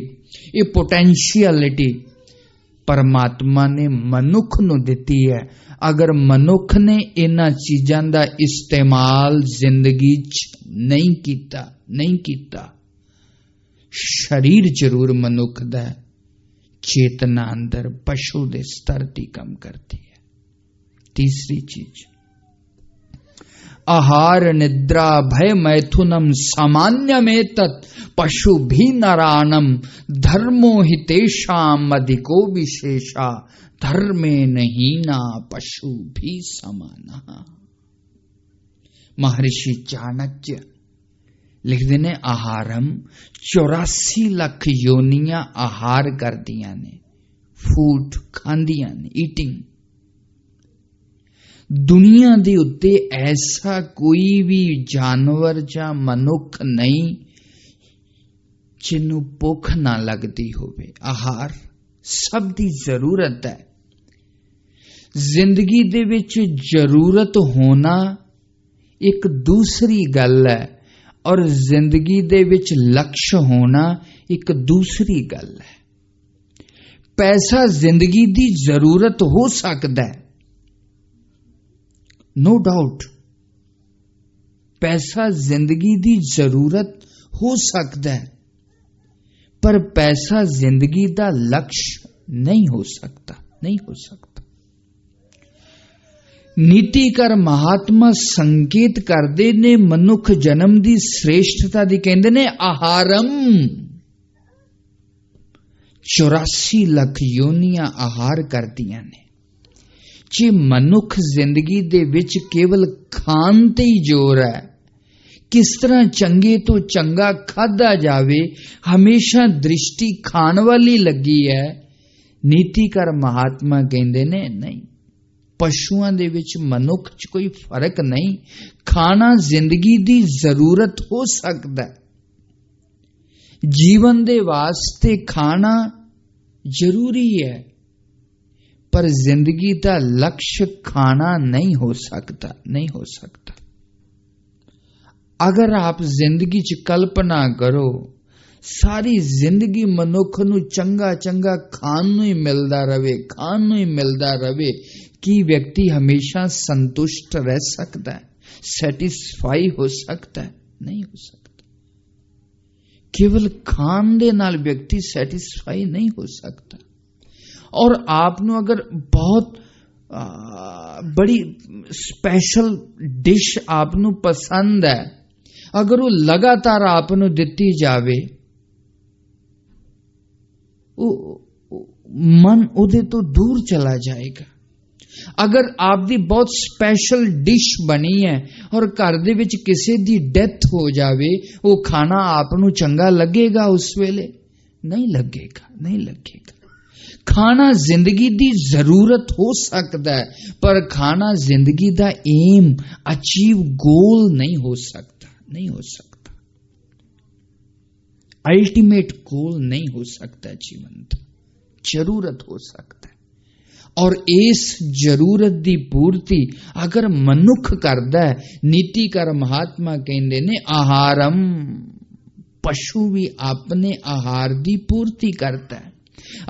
ये पोटेंशियलिटी परमात्मा ने मनुख नूं दिती है। अगर मनुख ने इन्हां चीजां दा इस्तेमाल जिंदगी च नहीं कीता, शरीर जरूर मनुख दा, चेतना अंदर पशु दे स्तर दी कम करती है। तीसरी चीज, आहार निद्रा भय मैथुनम सामान्यमेतत् पशु भी नराणम धर्मो हितेषाम अधिको विशेषा धर्मे नहीना पशु भी समाना। महर्षि चाणक्य लिखते ने, आहारम 84 लाख योनियां आहार कर दिया ने, फूड खांदियां ने, ईटिंग। दुनिया दे उत्ते ऐसा कोई भी जानवर जा मनुख नहीं जिन्नू भुख ना लगती होवे। आहार सब दी जरूरत है। जिंदगी दे विच जरूरत होना एक दूसरी गल है और जिंदगी दे विच लक्ष्य होना एक दूसरी गल है। पैसा जिंदगी दी जरूरत हो सकता है, नो डाउट, पैसा जिंदगी दी जरूरत हो सकता है, पर पैसा जिंदगी दा लक्ष्य नहीं हो सकता, नहीं हो सकता। नीतिकार महात्मा संकेत करते ने मनुख जन्म दी श्रेष्ठता दी, कहते ने आहारम, 84 लाख योनियां आहार करदियां ने। जे मनुख जिंदगी दे विच केवल खान ते ही जोर है, किस तरह चंगे तो चंगा खादा जावे, हमेशा दृष्टि खान वाली लगी है। नीतिकार महात्मा कहते ने नहीं, पशुआं दे विच मनुख च कोई फर्क नहीं, खाना जिंदगी दी जरूरत हो सकता है, जीवन दे वास्ते खाना जरूरी है, पर जिंदगी का लक्ष्य खाना नहीं हो सकता, नहीं हो सकता। अगर आप जिंदगी च कल्पना करो सारी जिंदगी मनुख नूं चंगा चंगा खान नूं ही मिलदा रवे, खान नूं ही मिलदा रवे, कि व्यक्ति हमेशा संतुष्ट रह सकता है, सैटिस्फाई हो सकता है? नहीं हो सकता। केवल खान दे नाल व्यक्ति सैटिस्फाई नहीं हो सकता। और आपनों अगर बहुत बड़ी स्पेशल डिश आपनों पसंद है, अगर वो लगातार आपनों दिती जावे, मन उदे तो दूर चला जाएगा। अगर आपकी बहुत स्पेशल डिश बनी है और घर दे विच किसी दी डेथ हो जावे, वो खाना आपनों चंगा लगेगा उस वेले? नहीं लगेगा, नहीं लगेगा। खाना जिंदगी दी जरूरत हो सकता है, पर खाना जिंदगी दा एम, अचीव गोल नहीं हो सकता, नहीं हो सकता। अल्टीमेट गोल नहीं हो सकता जीवन का, जरूरत हो सकता है। और इस जरूरत दी पूर्ति अगर मनुख करदा है, नीतिकार महात्मा कहंदे ने आहारम, पशु भी अपने आहार दी पूर्ति करता है।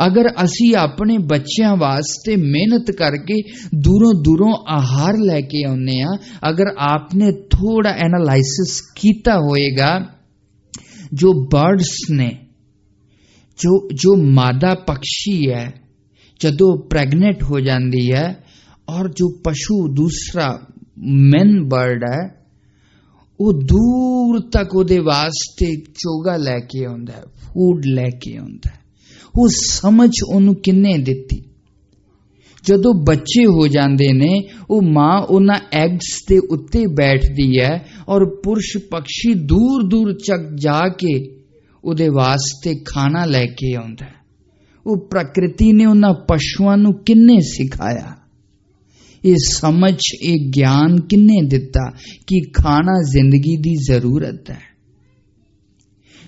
अगर असी अपने बच्चों वास्ते मेहनत करके दूरों दूरों आहार लेके आने, अगर आपने थोड़ा एनालिसिस किया होएगा, जो बर्ड्स ने, जो मादा पक्षी है जदों प्रेग्नेंट हो जाती है, और जो पशु दूसरा मेन बर्ड है, वो दूर तक उहदे वास्ते चोगा लैके आउंदा है, फूड लैके आउंदा है। वो समझ उन्होंने किन्ने दिती। जदों बच्चे हो जाते ने, वो मां उन्हां एग्स के उत्ते बैठती है और पुरुष पक्षी दूर दूर तक जाके उहदे वास्ते खाना लैके आउंदा है। वो प्रकृति ने उन्हां पशुआं नूं किन्ने सिखाया? ये समझ, ये ज्ञान किन्ने दिता कि खाना जिंदगी दी जरूरत है।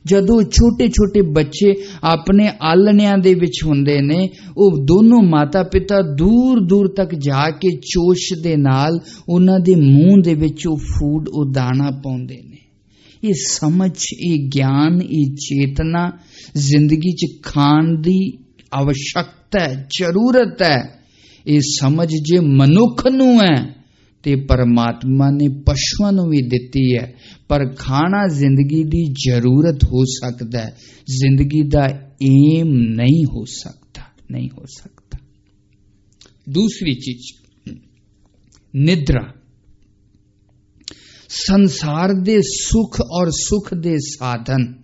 जदों छोटे छोटे बच्चे अपने आलणियां दे विच हुंदे ने, वो दोनों माता पिता दूर दूर तक जाके चोश दे नाल उन्हां दे मूंह दे विच वो फूड, वो दाना पाउंदे ने। ये समझ, ये ज्ञान, ये चेतना जिंदगी च खान दी आवश्यकता है, जरूरत है। ये समझ जे मनुख नूं है ते परमात्मा ने पशुआं नूं भी दिती है। पर खाना जिंदगी दी जरूरत हो सकता है, जिंदगी दा एम नहीं हो सकता, नहीं हो सकता। दूसरी चीज, निद्रा। संसार दे सुख और सुख दे साधन।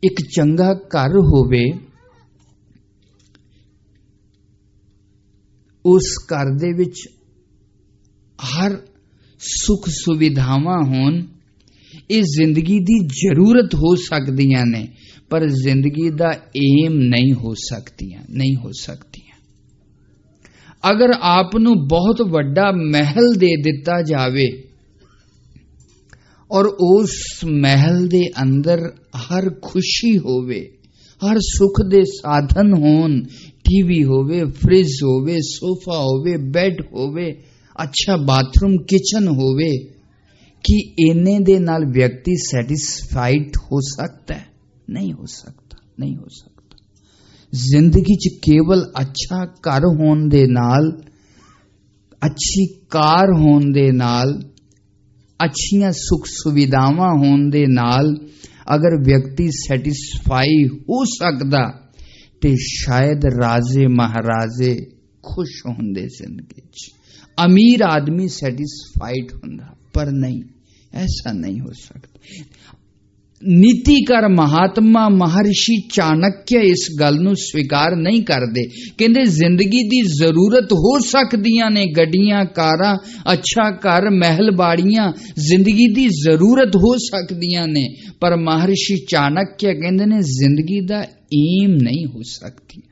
एक चंगा घर होवे, उस घर दे विच हर सुख सुविधावां होन, ये जिंदगी दी जरूरत हो सकदियां ने, पर जिंदगी दा एम नहीं हो सकदियां, नहीं हो सकदियां। अगर आपनू बहुत वड्डा महल दे दिता जावे और उस महल दे अंदर हर खुशी होवे, हर सुख दे साधन होन, टीवी होवे, फ्रिज होवे, सोफा होवे, बेड होवे, अच्छा बाथरूम किचन होवे, कि इन्ने दे नाल व्यक्ति सैटिस्फाइड हो सकता है? नहीं हो सकता, नहीं हो सकता। जिंदगी च केवल अच्छा घर होने दे नाल, अच्छी कार होने दे नाल, अच्छियां सुख सुविधावां होने दे नाल अगर व्यक्ति सैटिस्फाई हो सकदा ते शायद राजे महाराजे खुश होंदे जिंदगी च, अमीर आदमी सैटिस्फाइड होंदा, पर नहीं, ऐसा नहीं हो सकता। नीतिकार महात्मा महर्षि चाणक्य इस गल नूं स्वीकार नहीं करते। कहंदे जिंदगी दी जरूरत हो सकदियां ने गड्डियां, कारां, अच्छा घर, महल बाड़ियां, जिंदगी दी जरूरत हो सकदियां ने, पर महर्षि चाणक्य कहंदे ने जिंदगी दा एम नहीं हो सकती।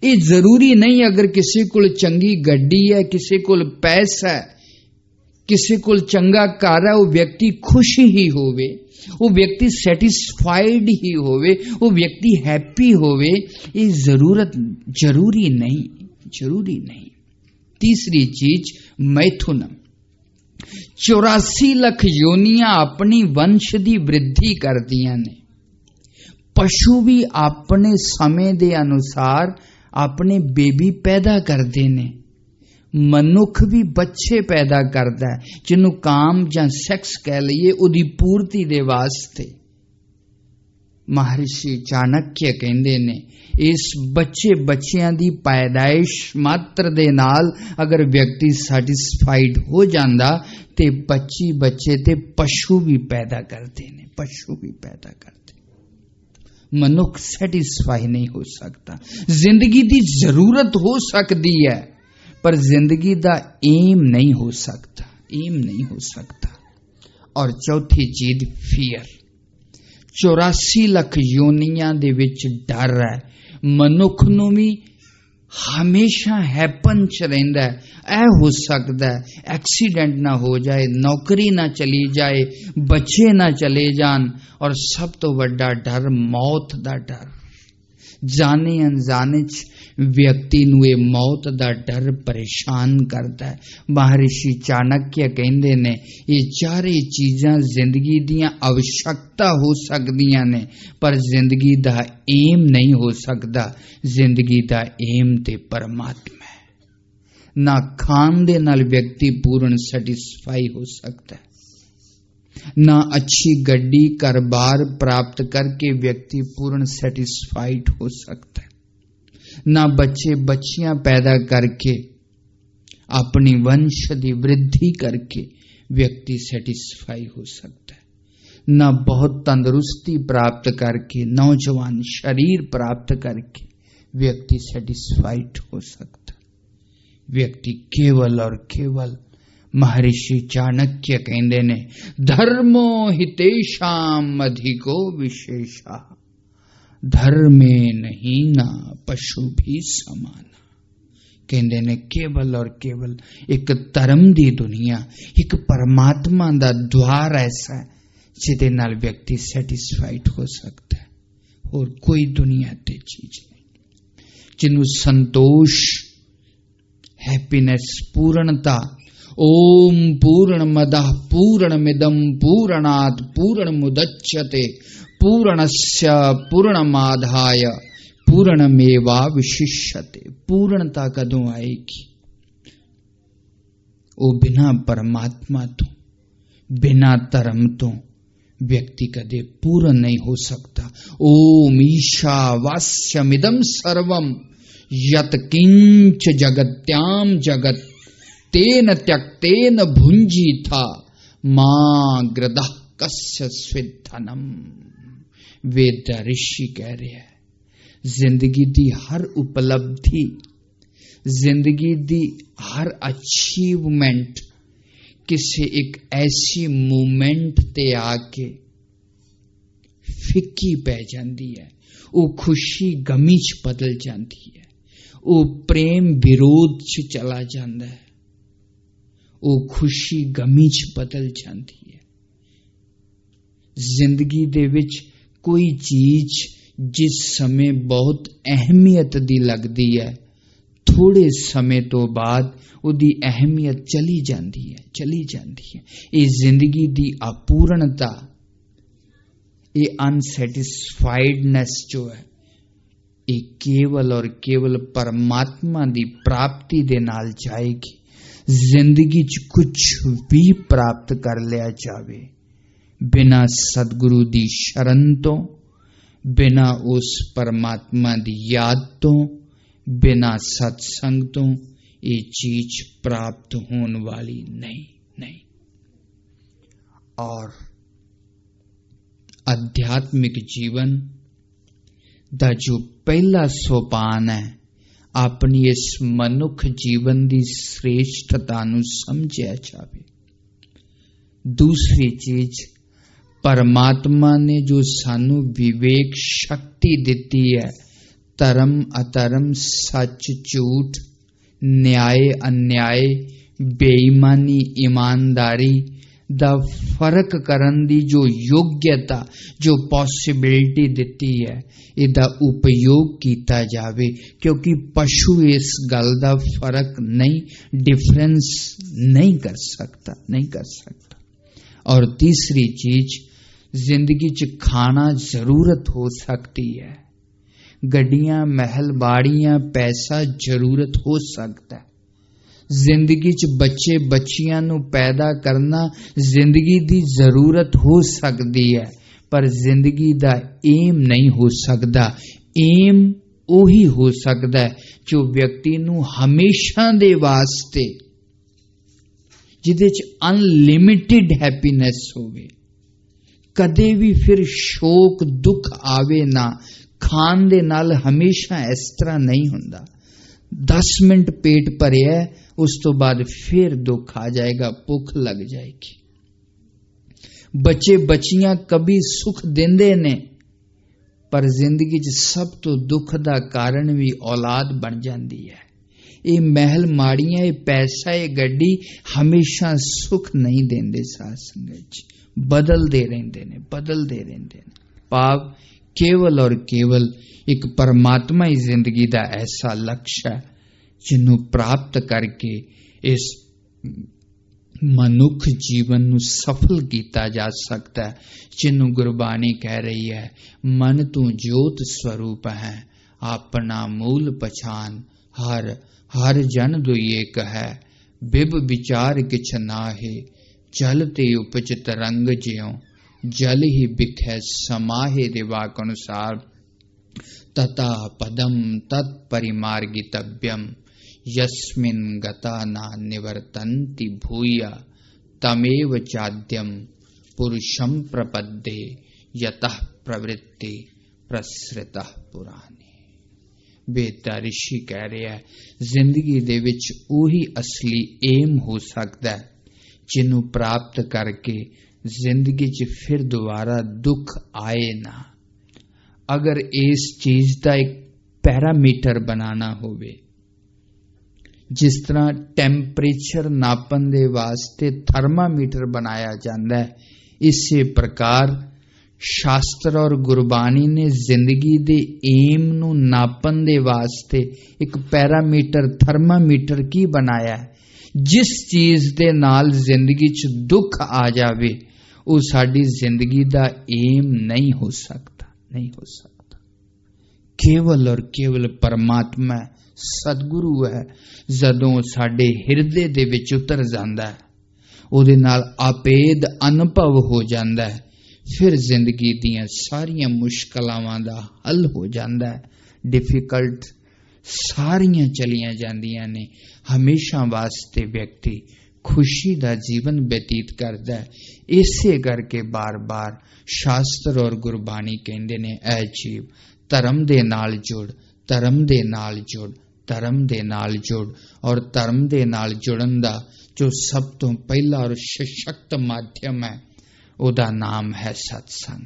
ये जरूरी नहीं अगर किसी कोल चंगी गड्डी है, किसी कोल पैसा है, किसी कोल चंगा घर है, वो व्यक्ति खुश ही होवे, वो व्यक्ति सैटिस्फाइड ही होवे, वो व्यक्ति हैप्पी होवे, ये जरूरी नहीं, जरूरी नहीं। तीसरी चीज मैथुनम, 84 लाख योनियां अपनी वंश दी वृद्धि करदियां ने। पशु भी अपने समय दे अनुसार अपने बेबी पैदा करते ने, मनुख भी बच्चे पैदा करता है, जिन्हों काम या सैक्स कह लीए, उदी पूर्ति दे वास्ते। महर्षि चाणक्य कहंदे ने इस बच्चियां दी पैदाइश मात्र दे नाल अगर व्यक्ति सैटिस्फाइड हो जांदा ते बच्चे ते पशु भी पैदा करते ने, पशु भी पैदा करते। मनुख सैटिस्फाई नहीं हो सकता। जिंदगी दी जरूरत हो सकती है, पर जिंदगी दा एम नहीं हो सकता, एम नहीं हो सकता। और चौथी चीज फियर, 84 लाख योनियां दे विच डर है। मनुख नूं भी हमेशा हैपन च रहिंदा है, ऐ हो सकता है एक्सीडेंट ना हो जाए, नौकरी ना चली जाए, बच्चे ना चले जान, और सब तो वड्डा डर मौत दा डर। जाने अनजाने च व्यक्ति नूं ये मौत दा डर परेशान करता है। महर्षि चाणक्य कहंदे ने ये चारे चीजां जिंदगी दियां आवश्यकता हो सकदियां ने, पर जिंदगी दा एम नहीं हो सकदा। जिंदगी दा एम ते परमात्मा है। ना खान दे नाल व्यक्ति पूर्ण सैटिस्फाई हो सकता है, ना अच्छी गड्डी घर बार प्राप्त करके व्यक्ति पूर्ण सैटिस्फाइड हो सकता है, ना बच्चे बच्चियां पैदा करके अपनी वंश की वृद्धि करके व्यक्ति सैटिस्फाई हो सकता है, ना बहुत तंदुरुस्ती प्राप्त करके नौजवान शरीर प्राप्त करके व्यक्ति सैटिस्फाइड हो सकता है। व्यक्ति केवल और केवल, महर्षि चाणक्य कहंदे ने, धर्मो हितेषाम अधिको विशेषा, धर्मे नहीं ना पशु भी समाना। कहंदे ने केवल और केवल एक धर्म दी दुनिया, एक परमात्मा दा द्वार ऐसा है जिहदे नाल व्यक्ति सैटिस्फाइड हो सकता है, और कोई दुनिया ते चीज नहीं। जिन्हों संतोष, हैप्पीनेस, पूर्णता, ओम पूर्णमदः पूर्णमिदं पूर्णात् पूर्णमुदच्यते पूर्णस्य पूर्णमादाय पूर्णमेवावशिष्यते। पूर्णता कदों आएगी? वो बिना परमात्मा तो, बिना धर्म तो व्यक्ति कदे पूर्ण नहीं हो सकता। ओम ईशावास्यमिदं सर्वं यत् किंच जगत्याम जगत तेन त्यक्तेन भुंजी था मां ग्रदः कस्य स्विद्धनम। वेद ऋषि कह रहे हैं, जिंदगी दी हर उपलब्धि, जिंदगी दी हर अचीवमेंट किसी एक ऐसी मूवमेंट ते आके फिक्की पै जाती है, वो खुशी गमी च बदल जाती है, वो प्रेम विरोध च चला जाता है, वो खुशी गमी च बदल जाती है। जिंदगी दे विच कोई चीज जिस समय बहुत अहमियत दी लगदी है, थोड़े समय तो बाद उदी अहमियत चली जाती है। ये जिंदगी दी अपूर्णता, ये अनसैटिस्फाइडनेस जो है, ये केवल और केवल परमात्मा दी प्राप्ति दे नाल जाएगी। जिंदगी च कुछ भी प्राप्त कर लिया जावे, बिना सतगुरु दी शरण तो, बिना उस परमात्मा दी याद तो, बिना सत्संग तो ये चीज प्राप्त होने वाली नहीं। और आध्यात्मिक जीवन दा जो पहला सोपान है, अपनी इस मनुख जीवन की श्रेष्ठता नूं समझिया जावे। दूसरी चीज, परमात्मा ने जो सानू विवेक शक्ति दिती है, धर्म अधर्म, सच झूठ, न्याय अन्याय, बेईमानी ईमानदारी दा फर्क करन दी जो योग्यता, जो पॉसिबिलिटी दिती है, इदा उपयोग किया जावे। क्योंकि पशु इस गल दा फर्क नहीं, डिफरेंस नहीं कर सकता। और तीसरी चीज, जिंदगी च खाना जरूरत हो सकती है, गड्डियां महल बाड़ियां पैसा जरूरत हो सकता है, जिंदगी च बच्चे बच्चियां नू पैदा करना जिंदगी दी जरूरत हो सकती है, पर जिंदगी दा एम नहीं हो सकता। एम ओही हो सकता है जो व्यक्ति नू हमेशा दे वास्ते, जिदे च अनलिमिटेड हैप्पीनेस होवे, कदे भी फिर शोक दुख आवे ना। खान दे नाल हमेशा इस तरह नहीं हुंदा। 10 मिनट पेट भरिया, उस तो बाद फिर दुख आ जाएगा, भुख लग जाएगी। बच्चे बच्चियां कभी सुख देंदे ने, पर जिंदगी च सब तो दुख दा कारण भी औलाद बन जाती है। ये महल माड़ियां, ये पैसा, ये गड्डी हमेशा सुख नहीं देंदे। साथ संगत बदलते रहंदे ने। भाव केवल और केवल एक परमात्मा ही जिंदगी का ऐसा लक्ष्य है जिन्हों प्राप्त करके इस मनुख जीवन नू सफल किया जा सकता है। जिन्हों गुरबाणी कह रही है, मन तू ज्योत स्वरूप है, अपना मूल पछान, हर जन दुई एक है, बिब विचार किछ नाहे, जल ते उपचित रंग ज्यों, जल ही बिखै समाहे। दिवाक अनुसार तथा पदम तत्परिमार्गितव्यम, यस्मिन गता ना निवर्तन्ति भूया, तमेव चाद्यम पुरुषम प्रपद्ये, यतः प्रवृत्ति प्रसृतः पुरानी। बेटा ऋषि कह रहे हैं, जिंदगी दे विच उही असली एम हो सकता है जिन्हों प्राप्त करके जिंदगी च फिर दोबारा दुख आए ना। अगर इस चीज का एक पैरामीटर बनाना होवे, जिस तरह टेम्परेचर नापन दे वास्ते थर्मामीटर बनाया जाता है, इसी प्रकार शास्त्र और गुरबाणी ने जिंदगी दे एम नू नापन दे वास्ते एक पैरामीटर, थर्मामीटर की बनाया है। जिस चीज दे नाल जिंदगी च दुख आ जावे, वो साडी जिंदगी दा एम नहीं हो सकता। केवल और केवल परमात्मा सतगुरु है। जदों साडे हिरदे दे विच उतर जांदा है, उहदे नाल आपेद अनुभव हो जांदा है, फिर जिंदगी दियां सारियां मुश्किलां दा हल हो जांदा है। डिफिकल्ट सारियां चलियां जांदियां ने। हमेशा वास्ते व्यक्ति खुशी दा जीवन व्यतीत करता है। इसे करके बार बार शास्त्र और गुरबाणी कहंदे ने, ऐ जीव धर्म दे नाल जुड़, धर्म दे नाल जुड़, धर्म दे नाल जुड़। और धर्म दे नाल जुड़न दा जो सब तो पहला और सशक्त माध्यम है, उदा नाम है सत्संग।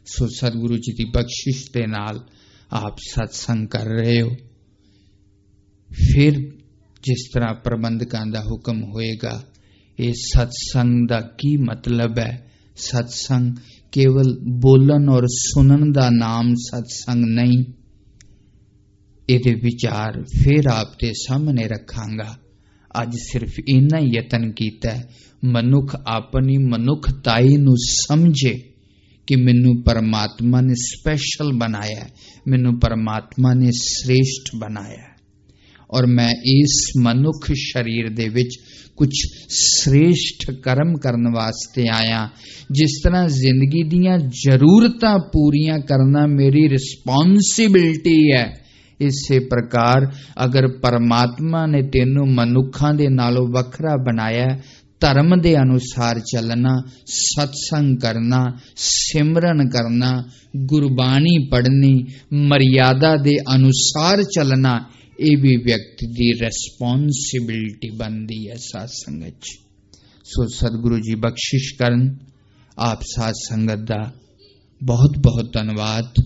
सो सतगुरु जी की बख्शिश दे नाल आप सत्संग कर रहे हो। फिर जिस तरह प्रबंधकां दा हुक्म होएगा, ये सत्संग दा की मतलब है, सत्संग केवल बोलन और सुनन दा नाम सत्संग नहीं, इहदे विचार फिर आप दे सामने रखांगा। अज सिर्फ इन्ना ही यतन कीता है, मनुख अपनी मनुखताई नू समझे कि मैनू परमात्मा ने स्पैशल बनाया है, मैनू परमात्मा ने श्रेष्ठ बनाया है और मैं इस मनुख शरीर दे विच कुछ श्रेष्ठ कर्म करने वास्ते आया। जिस तरह जिंदगी दियां जरूरतां पूरियां करना मेरी रिस्पॉन्सिबिलिटी है, इसे प्रकार अगर परमात्मा ने तेनू मनुखां दे नालों वखरा बनाया, धर्म दे अनुसार चलना, सत्संग करना, सिमरन करना, गुरबाणी पढ़नी, मर्यादा दे अनुसार चलना, ये भी व्यक्ति की रिस्पॉन्सिबिलिटी बनती है सत्संग च। सो सतगुरु जी बख्शिश करन, आप साध संगत दा बहुत बहुत धन्यवाद,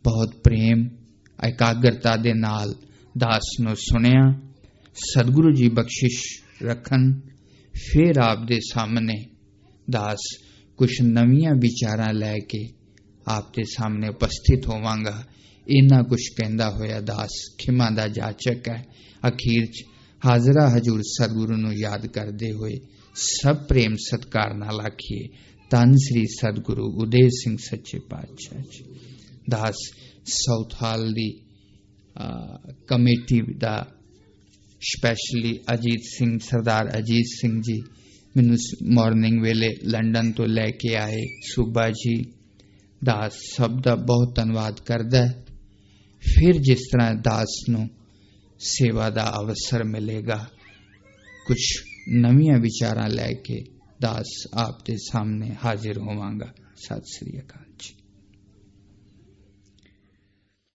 बहुत प्रेम एकाग्रता दे नाल दास नूं सुनिया। सतगुरु जी बख्शिश रखन, फिर आप दे सामने दास कुछ नवीं विचारां लैके आप दे सामने उपस्थित होवांगा। इन्ना कुछ कहंदा होया दास खिमा दा जाचक है। अखीर च हाजरा हजूर सतगुरु नूं याद करदे होए सब प्रेम सत्कार नाल आखिए, धन श्री सतगुरु उदय सिंह सच्चे पातशाह जी। दास साउथ हाल दी कमेटी दा स्पैशली अजीत सिंह, सरदार अजीत सिंह जी मैनू मॉर्निंग वेले लंडन तो लैके आए, सूबा जी दास सब दा बहुत धन्यवाद करदा है। फिर जिस तरह दास नूं सेवा दा अवसर मिलेगा, कुछ नवीं विचारां लैके दास आप दे सामने हाजिर होवांगा। सत श्री अकाल जी।